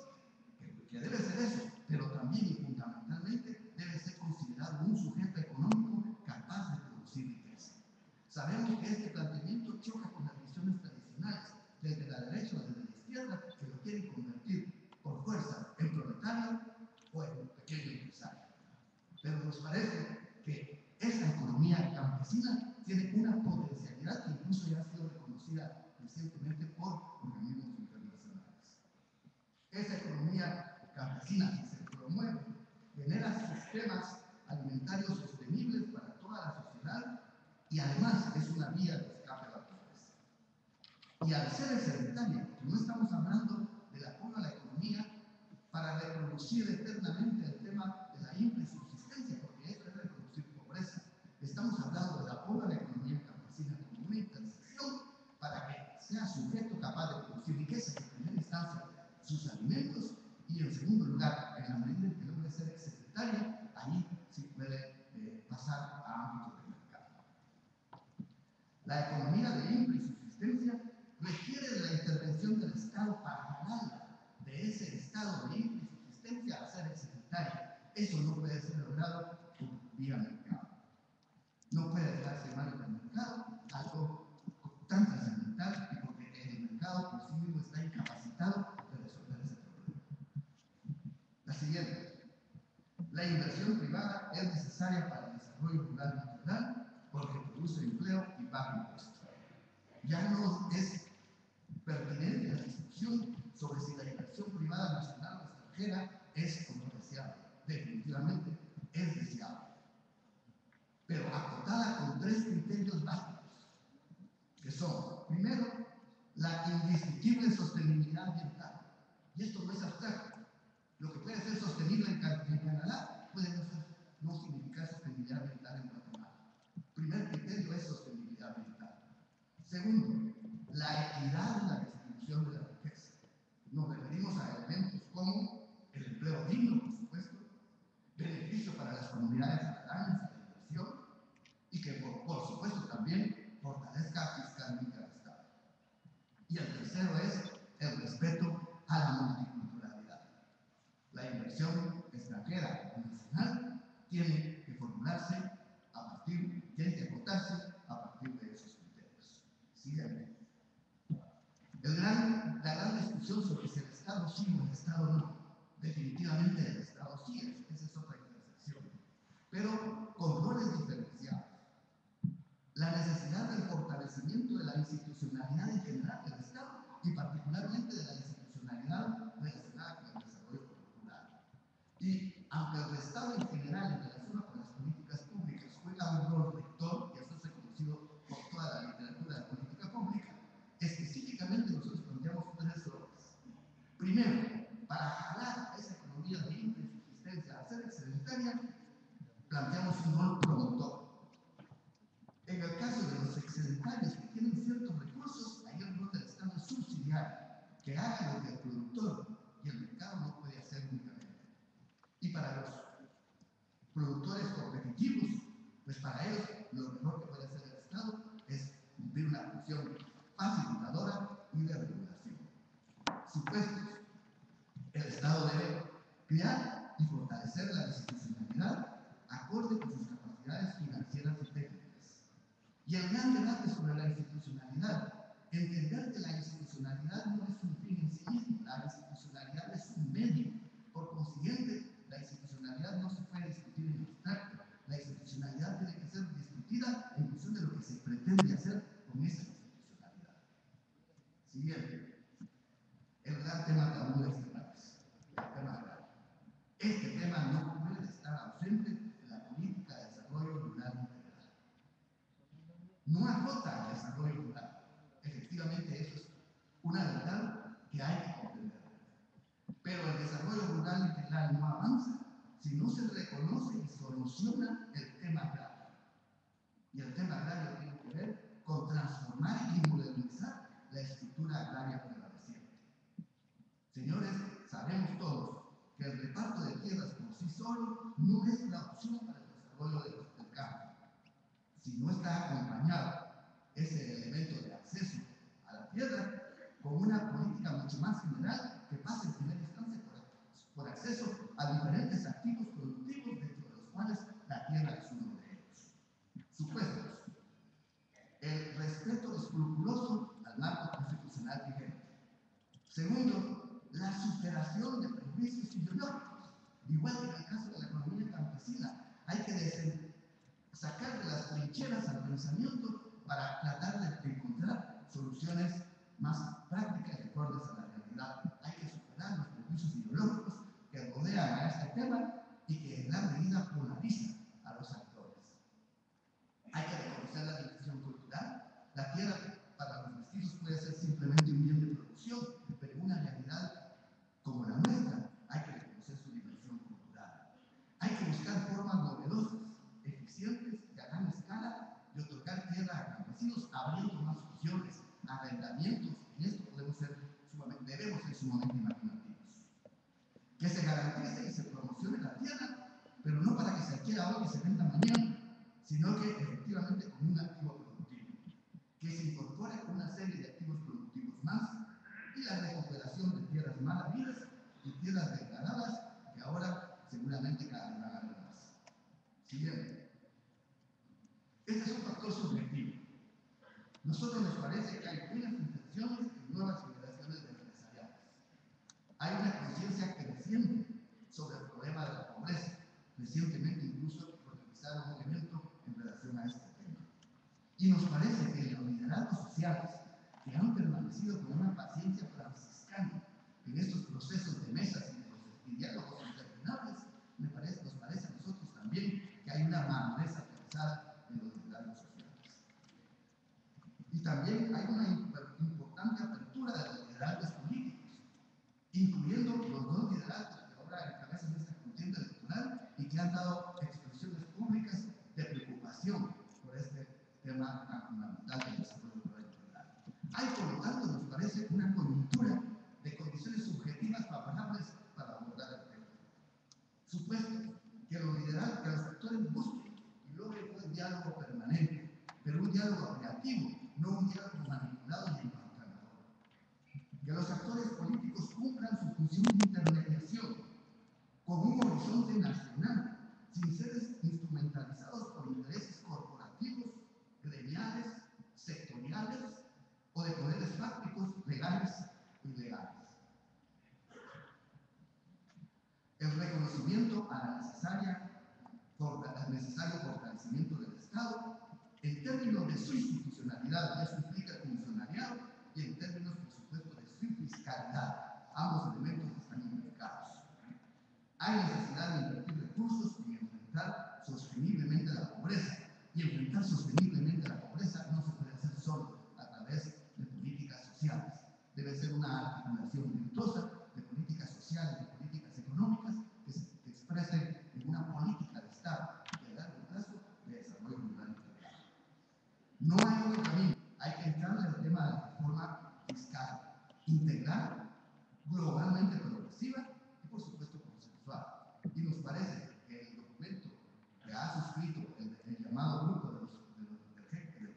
S4: que debe ser eso, pero también y fundamentalmente debe ser considerado un sujeto económico capaz de producir riqueza. Sabemos que este planteamiento choca con las visiones tradicionales, desde la derecha o desde la izquierda, que lo quieren convertir por fuerza en proletario o en pequeño empresario. Pero nos parece que esta economía campesina tiene una potencialidad que incluso ya ha sido reconocida recientemente por organismos internacionales. Esa economía campesina, si se promueve, genera sistemas alimentarios sostenibles para toda la sociedad y además es una vía de escape a la pobreza. Y al ser excedentaria, no estamos hablando del apoyo a la economía para reproducir eternamente el tema de la infrasubsistencia, porque esto es reproducir pobreza. Estamos hablando del apoyo a la economía campesina como una intersección para que sea sujeto capaz de producir riqueza, en primera instancia, sus alimentos, y en segundo lugar, en la medida en que logre ser excedentaria, ahí sí puede pasar a ámbitos de mercado. La economía de infrasubsistencia requiere de la intervención del Estado para jalarla de ese estado de infrasubsistencia a ser excedentaria. Eso no puede ser logrado por vía mercado. No puede dejarse en manos del mercado algo tan trascendental y porque el mercado por sí mismo está incapacitado de resolver ese problema. La siguiente. La inversión privada es necesaria para el desarrollo rural integral porque produce empleo y paga impuestos. Ya no es pertinente la discusión sobre si la inversión privada nacional o extranjera es o no deseable. Definitivamente es deseable. Pero acotada con tres criterios básicos, que son, primero, la indiscutible sostenibilidad ambiental. Y esto no es abstracto. Lo que puede ser sostenible en Canadá puede no significar sostenibilidad ambiental en Guatemala. Primer criterio es sostenibilidad ambiental. Segundo, la equidad en la distribución de la riqueza. Nos referimos a elementos como el empleo digno, por supuesto, beneficio para las tiene que formularse tiene que acotarse a partir de esos criterios. Siguiente. La gran discusión sobre si el Estado sí o el Estado no. Definitivamente el Estado sí, esa es otra intersección. Pero con roles diferenciados. La necesidad del fortalecimiento de la institucionalidad en general del Estado y particularmente de la institucionalidad relacionada con el desarrollo cultural. Y aunque el Estado en general en relación con las políticas públicas juega un rol rector, y esto es reconocido por toda la literatura de política pública, específicamente nosotros planteamos 3 roles. Primero, para jalar esa economía de libre subsistencia a ser excedentaria, planteamos un rol promotor. En el caso de los excedentarios que tienen ciertos recursos, ahí el rol del Estado es subsidiario, que haga lo que el productor y el mercado no puede hacer únicamente. Y para los productores competitivos, pues para ellos lo mejor que puede hacer el Estado es cumplir una función facilitadora y de regulación. Supuestos. El Estado debe crear y fortalecer la institucionalidad acorde con sus capacidades financieras y técnicas. Y el gran debate sobre la institucionalidad, entender que la institucionalidad no es un fin en sí mismo, la institucionalidad es un medio. Por consiguiente, la institucionalidad no se puede discutir en abstracto. La institucionalidad tiene que ser discutida en función de lo que se pretende hacer con esa institucionalidad. Siguiente. El gran tema tabú de este país, el tema agrario. Este tema no puede estar ausente de la política de desarrollo rural integral. No agota el desarrollo rural. Efectivamente, eso es una verdad que hay que comprender. Pero el desarrollo rural integral no avanza si no se reconoce y soluciona el tema agrario. Y el tema agrario tiene que ver con transformar y modernizar la estructura agraria prevaleciente. Señores, sabemos todos que el reparto de tierras por sí solo no es la opción para el desarrollo del campo. Si no está acompañado ese elemento de acceso a la tierra con una política mucho más general que pase en primera instancia por acceso a diferentes activos productivos, dentro de los cuales la tierra es uno de ellos. Supuestos. El respeto escrupuloso al marco constitucional vigente. Segundo, la superación de prejuicios ideológicos. Igual que en el caso de la economía campesina, hay que sacar de las trincheras al pensamiento para tratar de encontrar soluciones más prácticas y acordes a la realidad. Hay que superar los prejuicios ideológicos que rodean a este tema y que en gran medida polarizan a los actores. Hay que reconocer la dimensión cultural. La tierra para los mestizos puede ser simplemente un bien de producción, pero en una realidad como la nuestra hay que reconocer su dimensión cultural. Hay que buscar formas novedosas, eficientes, de gran escala, de otorgar tierra a campesinos, abriendo más opciones, arrendamientos. En esto debemos ser sumamente imaginativos. Que se garantice y se promocione la tierra, pero no para que se adquiera hoy y se venda mañana, sino que efectivamente como un activo productivo, que se incorpore una serie de activos productivos más y la recuperación de tierras mal habidas y tierras degradadas que ahora seguramente cada vez van a haber más. Siguiente. Este es un factor subjetivo. Nosotros nos parece que hay buenas intenciones en nuevas generaciones de empresariales. Hay una conciencia creciente sobre el problema de la pobreza. Recientemente incluso organizaron un evento en relación a este tema. Y nos parece que los liderazgos sociales que han permanecido con una paciencia franciscana en estos procesos de mesas y diálogos interminables, nos parece a nosotros también que hay una madurez alcanzada en los liderazgos sociales. Y también hay una importante apertura de los liderazgos políticos, incluyendo los dos liderazgos que ahora encabezan esta contienda electoral y que han dado expresiones públicas de preocupación por este tema tan fundamental del desarrollo rural. Hay, por lo tanto, nos parece una coyuntura de condiciones subjetivas favorables para abordar el tema. Supuesto que los actores busquen y logren un diálogo permanente, pero un diálogo creativo, no un diálogo manipulado y empantanador. Que los actores políticos cumplan su función de intermediación con un horizonte nacional, sin ser su institucionalidad, y eso implica funcionariado, y en términos, por supuesto, de su fiscalidad. Ambos elementos están implicados. Hay necesidad de invertir recursos y enfrentar sosteniblemente la pobreza. Y enfrentar sosteniblemente la pobreza no se puede hacer solo a través de políticas sociales. Debe ser una articulación virtuosa de políticas sociales, de políticas económicas que expresen en una política de Estado de largo plazo de desarrollo rural integral. No hay otro camino. Hay que entrarle al tema de la reforma fiscal integral, globalmente progresiva y, por supuesto, consensual. Y nos parece que el documento que ha suscrito el llamado grupo de los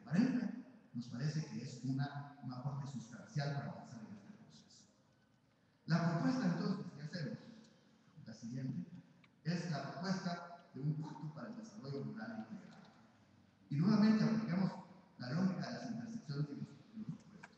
S4: 40, nos parece que es un aporte sustancial para avanzar en este proceso. La propuesta, entonces, que hacemos, la siguiente, es la propuesta de un pacto para el desarrollo rural integral. Y nuevamente aplicamos la lógica de las intersecciones y los opuestos.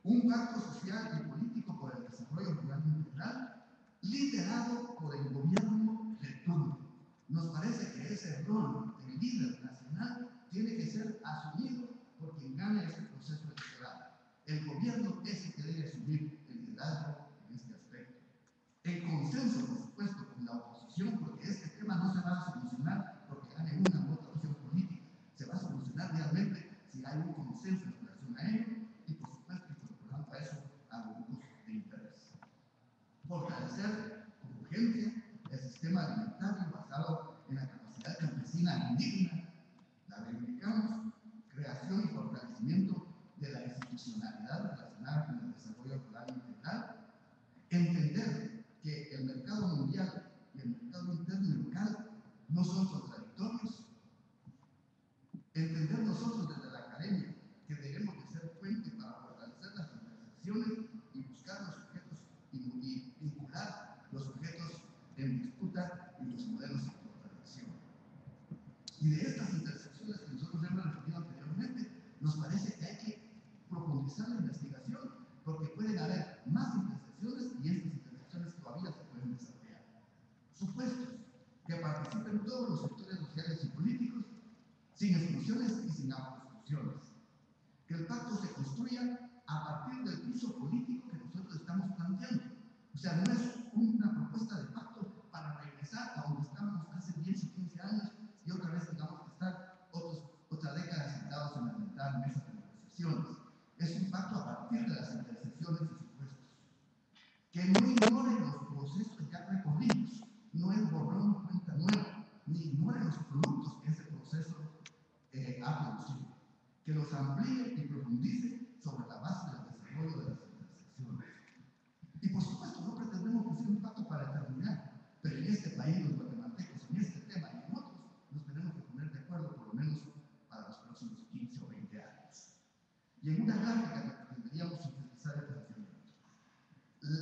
S4: Un pacto social y político por el desarrollo rural integral liderado por el gobierno de turno. Nos parece que ese rol de líder nacional tiene que ser asumido por quien gane este proceso electoral. El gobierno es el que debe asumir el liderazgo en este aspecto. En consenso, por supuesto, con la oposición, porque este tema no se va a solucionar porque gane una u otra opción política. Se va a solucionar realmente si hay un consenso en relación a ello y, por supuesto, incorporando a eso a los grupos de interés. Fortalecer con urgencia el sistema alimentario basado en la capacidad campesina indígena. La reivindicamos. Creación y fortalecimiento de la institucionalidad relacionada con el desarrollo rural integral. Entender que el mercado mundial y el mercado interno y local no son contradictorios. Entender nosotros desde la academia que debemos de ser puente para fortalecer las intersecciones y buscar los sujetos y vincular los sujetos en disputa y los modelos de contradicción. Y de estas intersecciones que nosotros hemos referido anteriormente, nos parece que hay que profundizar la investigación porque pueden haber más intersecciones y estas intersecciones todavía se pueden desarrollar. Supuestos que participen todos los sectores sociales y políticos sin exclusiones y sin autoexclusiones. Que el pacto se construya a partir del piso político que nosotros estamos planteando. O sea, no es una propuesta de pacto para regresar a donde estábamos hace 10 o 15 años y otra vez tengamos que estar otra década sentados en la mental mesa de negociaciones. Es un pacto a partir de las intersecciones y supuestos. Que no ignoren los procesos ya recorridos, no es borrón y cuenta nueva, ni ignoren los productos que ese proceso ha producido. Que los amplíe y profundice sobre la base del desarrollo de las intersecciones. Y por supuesto, no pretendemos que sea un pacto para terminar, pero en este país, los guatemaltecos, en este tema y en otros, nos tenemos que poner de acuerdo por lo menos para los próximos 15 o 20 años. Y en una gráfica que tendríamos sintetizar el pensamiento.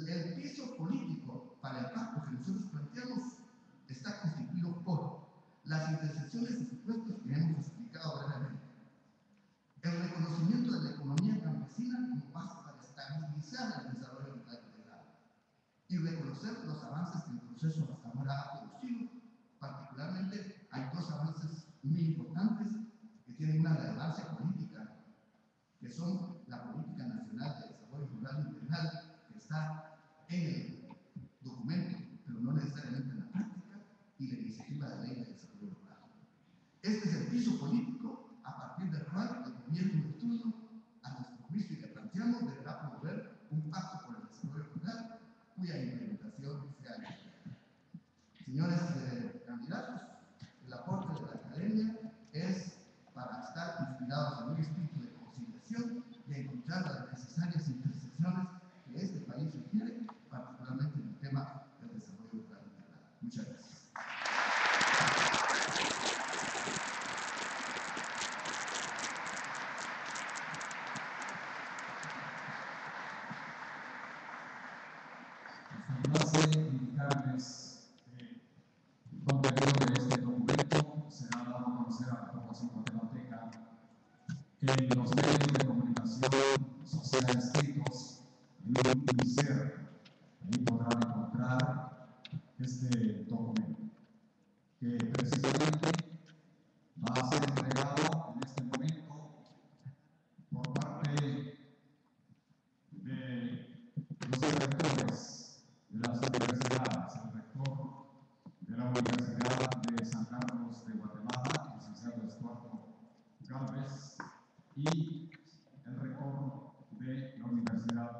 S4: El piso político para el pacto que nosotros planteamos está constituido por las intersecciones y supuestos que hemos explicado brevemente. El reconocimiento de la economía campesina como base para estabilizar el desarrollo rural integral y reconocer los avances que el proceso hasta ahora ha producido. Particularmente, hay dos avances muy importantes que tienen una relevancia política, que son la Política Nacional de Desarrollo Rural Integral, que está en el documento, pero no necesariamente en la práctica, y la Iniciativa de Ley de Desarrollo Rural. Este es el piso político a partir del cual el gobierno de turno, a nuestro juicio y que planteamos, deberá promover un pacto por el desarrollo rural cuya implementación sea inmediata. Señores candidatos, el aporte de la academia es para estar inspirados en un espíritu de conciliación y encontrar las necesarias intersecciones que este país requiere, particularmente en el tema del desarrollo rural integral. Muchas gracias.
S1: Indicarles el contenido de este documento será dado a conocer a la población guatemalteca en los medios de comunicación social escritos en un INICER. Ahí podrán encontrar este documento, que precisamente va a ser entregado en este momento Universidad de San Carlos de Guatemala, licenciado Estuardo Galvez, y el rector de la Universidad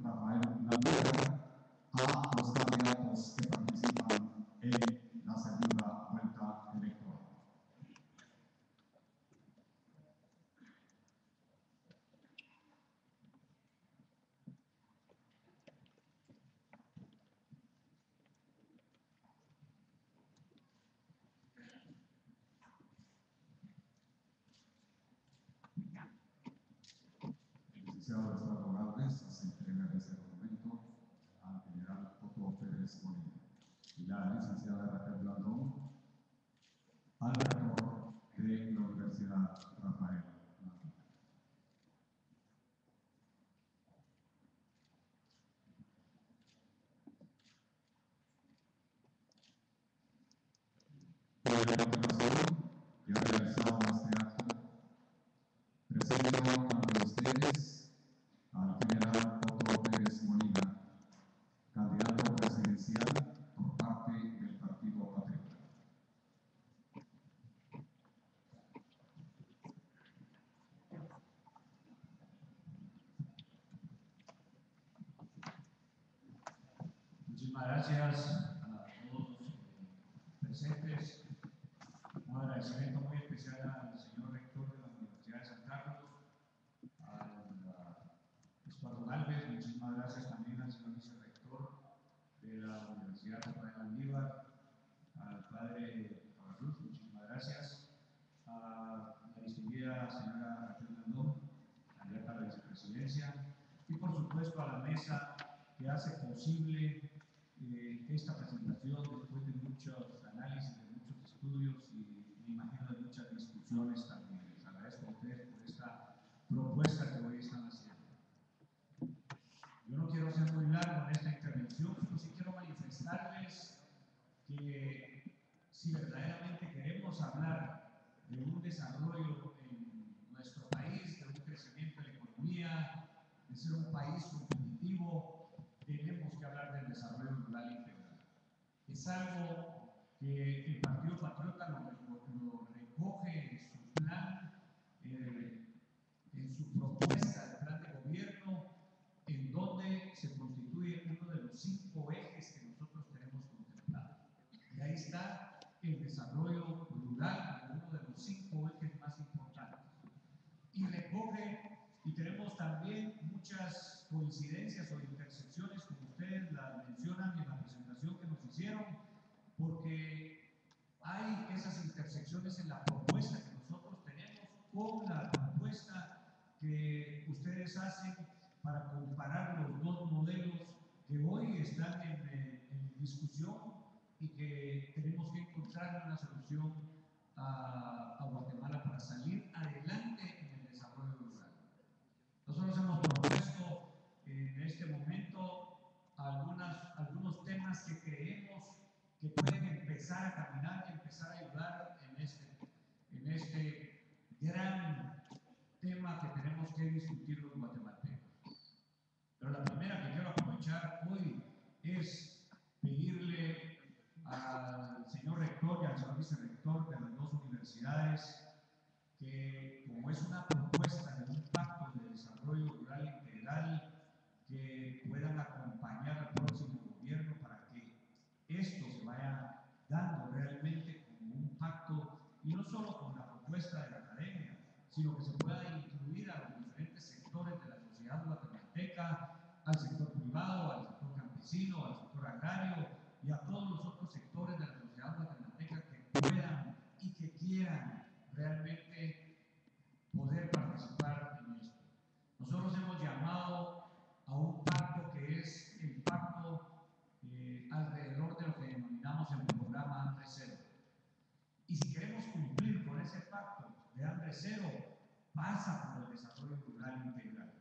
S1: Rafael Landívar, a los candidatos que participan en la segunda vuelta electoral. El licenciado Estuardo Galvez hace entrega de ese documento al general Otto Pérez Molina y la licenciada Raquel Blandón al rector de la Universidad Rafael Landívar. Y a continuación, ya realizado este acto, presento ante ustedes al general Otto Pérez Molina, candidato presidencial por parte del Partido Patriota.
S5: Muchísimas gracias a todos los presentes. Un agradecimiento muy especial al señor rector de la Universidad de San Carlos, al Estuardo Galvez. Muchísimas gracias también al señor vicerrector de la Universidad Rafael Landívar, al padre Fabarruz. Muchísimas gracias a la distinguida señora Raquel Blandón, candidata a la vicepresidencia, y por supuesto a la mesa que hace posible esta presentación después de muchos análisis, de muchos estudios y me imagino de muchas discusiones también. Les agradezco a ustedes por esta propuesta que hoy están haciendo. Yo no quiero ser muy largo en esta intervención, pero sí quiero manifestarles que si verdaderamente queremos hablar de un desarrollo en nuestro país, de un crecimiento de la economía, de ser un país competitivo, tenemos que hablar del desarrollo rural integral. Es algo que el Partido Patriota lo recoge en su plan, en su propuesta de plan de gobierno, en donde se constituye uno de los 5 ejes que nosotros tenemos contemplados. Y ahí está el desarrollo rural como uno de los 5 ejes más importantes. Y recoge, y tenemos también muchas coincidencias o intersecciones, como ustedes las mencionan en la presentación que nos hicieron, porque hay esas intersecciones en la propuesta que nosotros tenemos con la propuesta que ustedes hacen para comparar los 2 modelos que hoy están en discusión y que tenemos que encontrar una solución a Guatemala para salir adelante en el desarrollo rural. Nosotros hemos propuesto en este momento algunos temas que creemos que pueden empezar a caminar y empezar a ayudar en este gran tema que tenemos que discutir los guatemaltecos. Pero la primera que quiero aprovechar hoy es pedirle al señor rector y al señor vicerrector de las 2 universidades que, como es una propuesta de un pacto de desarrollo rural integral, que puedan acompañar al próximo gobierno para que esto se vaya dando realmente como un pacto, y no solo con la propuesta de la academia, sino que se pueda incluir a los diferentes sectores de la sociedad guatemalteca, al sector privado, al sector campesino, al sector agrario y a todos los otros sectores de la sociedad guatemalteca que puedan y que quieran realmente poder participar en esto. Nosotros hemos llamado a un pacto que es el pacto alrededor de lo que denominamos el programa Hambre Cero. Y si queremos cumplir con ese pacto de Hambre Cero, pasa por el desarrollo rural integral.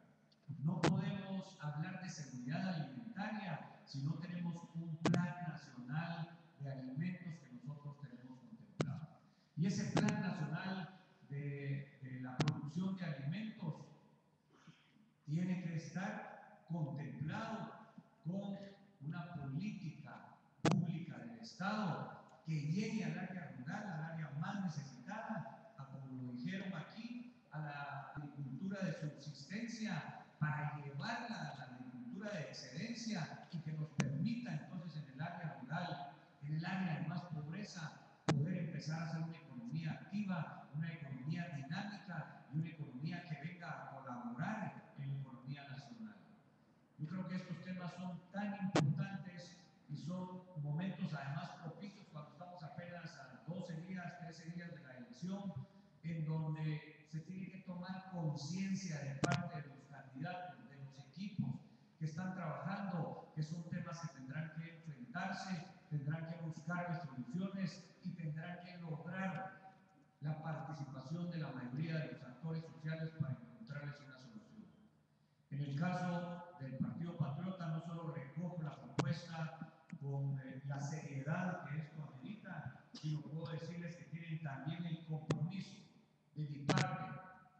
S5: No podemos hablar de seguridad alimentaria si no tenemos un plan nacional de alimentos que nosotros tenemos contemplado. Y ese plan nacional de la producción de alimentos tiene que estar contemplado con una política pública del Estado que llegue al área rural, al área más necesitada, a como lo dijeron aquí, a la agricultura de subsistencia, para llevarla a la agricultura de excelencia y que nos permita entonces en el área rural, en el área de más pobreza, poder empezar a hacer una economía activa, una economía dinámica y una economía que venga a colaborar en la economía nacional. Yo creo que estos temas son tan importantes y son momentos además propicios cuando estamos apenas a 12 días, 13 días de la elección, en donde se tiene que tomar conciencia de parte de los candidatos, de los equipos que están trabajando, que son temas que tendrán que enfrentarse, tendrán que buscar soluciones y tendrán que lograr la participación de la mayoría de los actores sociales para encontrarles una solución. En el caso del Partido Patriota, no solo recojo la propuesta con la seriedad que esto amerita, sino puedo decirles que tienen también el compromiso de mi parte,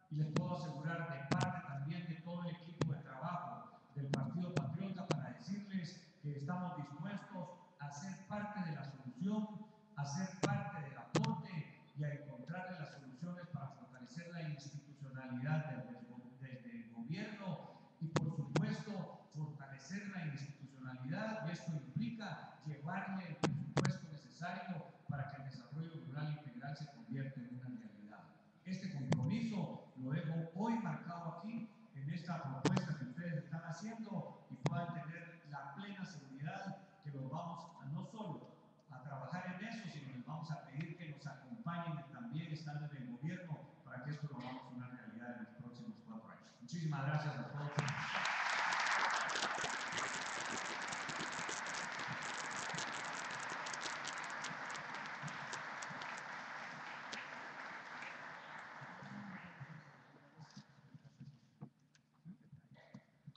S5: y les puedo asegurar de parte también de todo el equipo de trabajo del Partido Patriota, para decirles que estamos dispuestos a ser parte de la solución, a ser parte del aporte y a encontrarle las soluciones para fortalecer la institucionalidad del gobierno y, por supuesto, fortalecer la institucionalidad, y esto implica llevarle el presupuesto necesario para que el desarrollo rural integral se convierta en una realidad. Este compromiso lo dejo hoy marcado aquí en esta propuesta que ustedes están haciendo, y puedan tener la plena seguridad que los vamos a no solo a trabajar en eso, sino les vamos a pedir que nos acompañen también estando en el gobierno para que esto lo hagamos una realidad en los próximos 4 años. Muchísimas gracias a todos.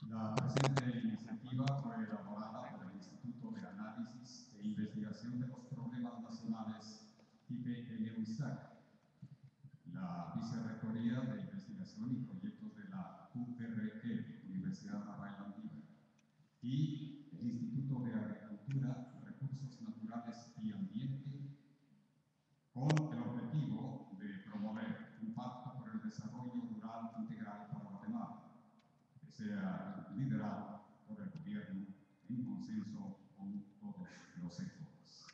S1: La presente iniciativa fue elaborada por el Instituto de Análisis e Investigación de los Problemas Nacionales IPL-UISAC, la Vicerrectoría de Investigación y Proyectos de la URL, Universidad Rafael Landívar, y el Instituto de Agricultura, Recursos Naturales y Ambiente, con el objetivo de promover un pacto por el desarrollo rural integral para Guatemala, que sea liderado por el gobierno en consenso con todos los sectores.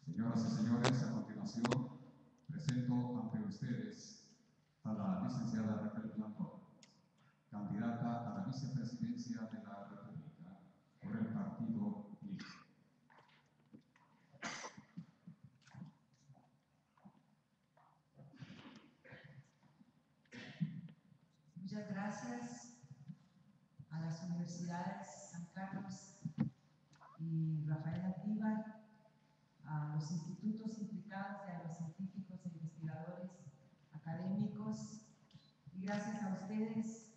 S1: Señoras y señores, a continuación presento ante ustedes a la licenciada Raquel Blanco, candidata a la vicepresidencia de la República por el Partido LIBER.
S6: Muchas gracias a las universidades San Carlos y Rafael Landívar, a los institutos implicados y a los científicos e investigadores académicos, y gracias a ustedes,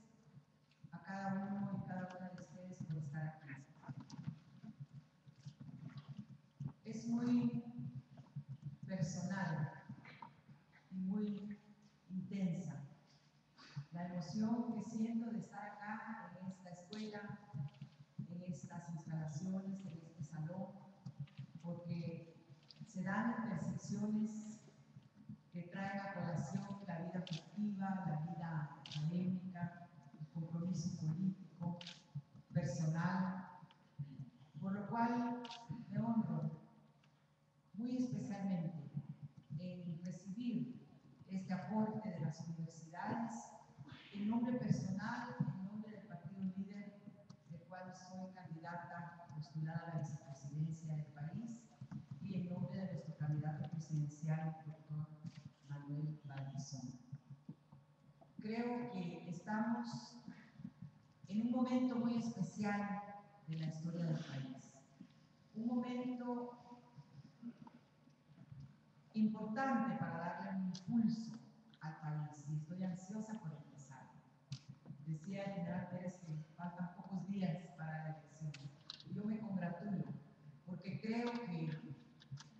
S6: a cada uno y cada una de ustedes por estar aquí. Es muy personal y muy intensa la emoción que siento de estar acá en esta escuela, en estas instalaciones, en este salón, porque se dan intersecciones que traen a colación la vida afectiva, la vida académica, el compromiso político, personal, por lo cual me honro muy especialmente en recibir este aporte de las universidades en nombre personal, en nombre del Partido Líder, del cual soy candidata postulada a la vicepresidencia del país, y en nombre de nuestro candidato presidencial, doctor Manuel Valdizón. Creo que estamos en un momento muy especial de la historia del país, un momento importante para darle un impulso al país, y estoy ansiosa por empezar. Decía el general Pérez que faltan pocos días para la elección. Yo me congratulo porque creo que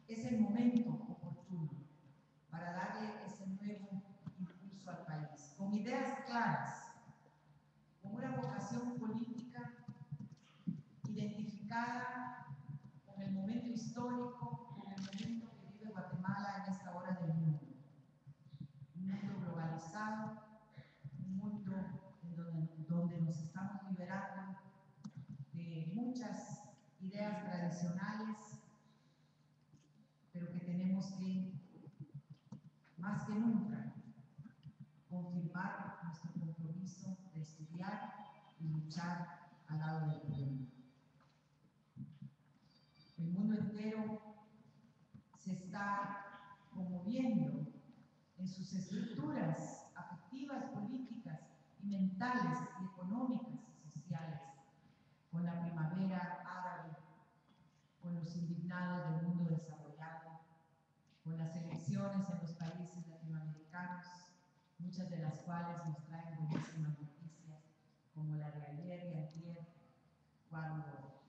S6: es el momento oportuno para darle ese nuevo impulso al país, con ideas claras, con una vocación política identificada con el momento histórico, con el pasado, un mundo donde nos estamos liberando de muchas ideas tradicionales, pero que tenemos que, más que nunca, confirmar nuestro compromiso de estudiar y luchar al lado del pueblo. El mundo entero se está conmoviendo en sus estructuras afectivas, políticas y mentales y económicas y sociales, con la primavera árabe, con los indignados del mundo desarrollado, con las elecciones en los países latinoamericanos, muchas de las cuales nos traen buenísimas noticias, como la de ayer y antier, cuando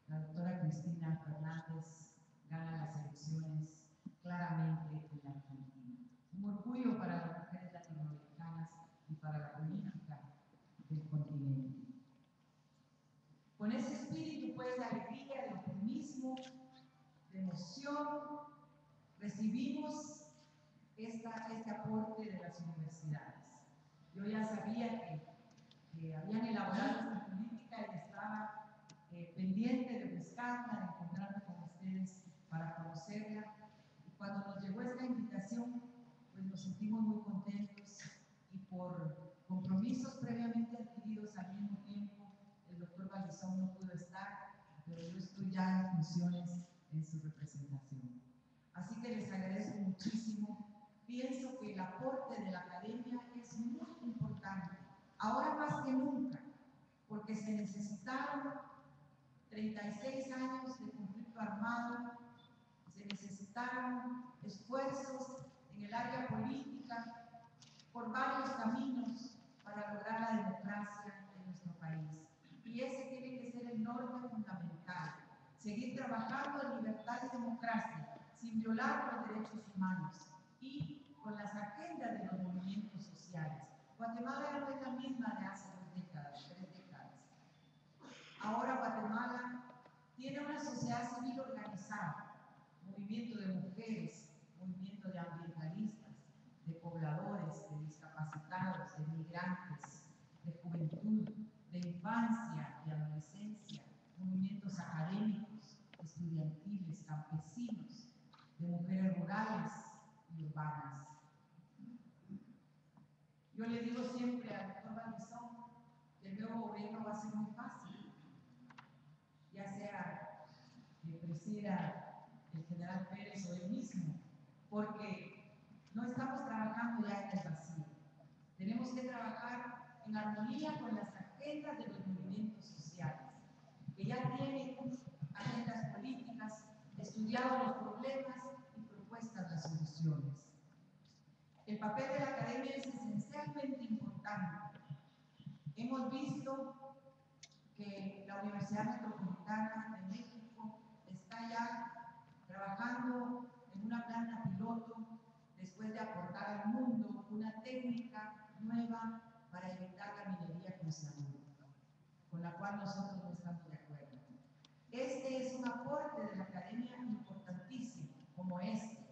S6: la doctora Cristina Fernández gana las elecciones claramente en la Argentina. Un orgullo para las mujeres latinoamericanas y para la política del continente. Con ese espíritu, pues, de alegría, de optimismo, de emoción, recibimos este aporte de las universidades. Yo ya sabía que habían elaborado esta política y estaba pendiente de buscarla, de encontrarme con ustedes para conocerla. Y cuando nos llegó esta invitación, pues nos sentimos muy contentos y por compromisos previamente adquiridos al mismo tiempo, el doctor Valdizón no pudo estar, pero yo estoy ya en funciones en su representación. Así que les agradezco muchísimo. Pienso que el aporte de la academia es muy importante, ahora más que nunca, porque se necesitaron 36 años de conflicto armado, se necesitaron esfuerzos en el área política por varios caminos para lograr la democracia en nuestro país. Y ese tiene que ser el norte fundamental, seguir trabajando en libertad y democracia, sin violar los derechos humanos y con las agendas de los movimientos sociales. Guatemala no es la misma de hace 2 décadas, 3 décadas. Ahora Guatemala tiene una sociedad civil organizada, movimiento de mujeres, movimiento de ambientalistas, de pobladores, de discapacitados, de migrantes, de juventud, de infancia, de adolescencia, movimientos académicos, estudiantiles, campesinos, de mujeres rurales y urbanas. Yo le digo siempre al doctor Valdizón que el nuevo gobierno va a ser muy fácil, ya sea que presida el general Pérez o él mismo, porque no estamos trabajando ya en el vacío. Tenemos que trabajar en armonía con las agendas de los movimientos sociales, que ya tienen agendas políticas, estudiado los problemas y propuestas de soluciones. El papel de la academia es esencialmente importante. Hemos visto que la Universidad Metropolitana de México está ya trabajando en una planta piloto después de aportar al mundo una técnica nueva para evitar la minería con cianuro, con la cual nosotros no estamos de acuerdo. Este es un aporte de la academia importantísimo, como este,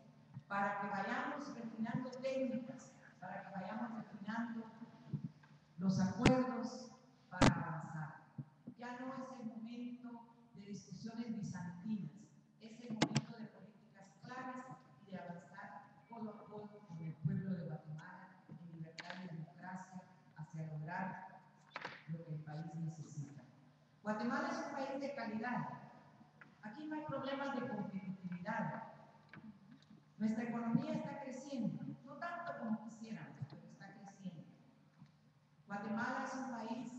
S6: para que vayamos refinando técnicas, para que vayamos refinando los acuerdos para avanzar. Ya no es el momento de discusiones bizantinas, es el momento de políticas claras y de avanzar codo a codo con el pueblo de Guatemala en libertad y democracia hacia lograr lo que el país necesita. Guatemala es un país de calidad. Aquí no hay problemas de competitividad. Nuestra economía está creciendo, no tanto como quisiéramos, pero está creciendo. Guatemala es un país,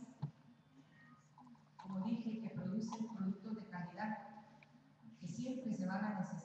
S6: como dije, que produce productos de calidad que siempre se van a necesitar.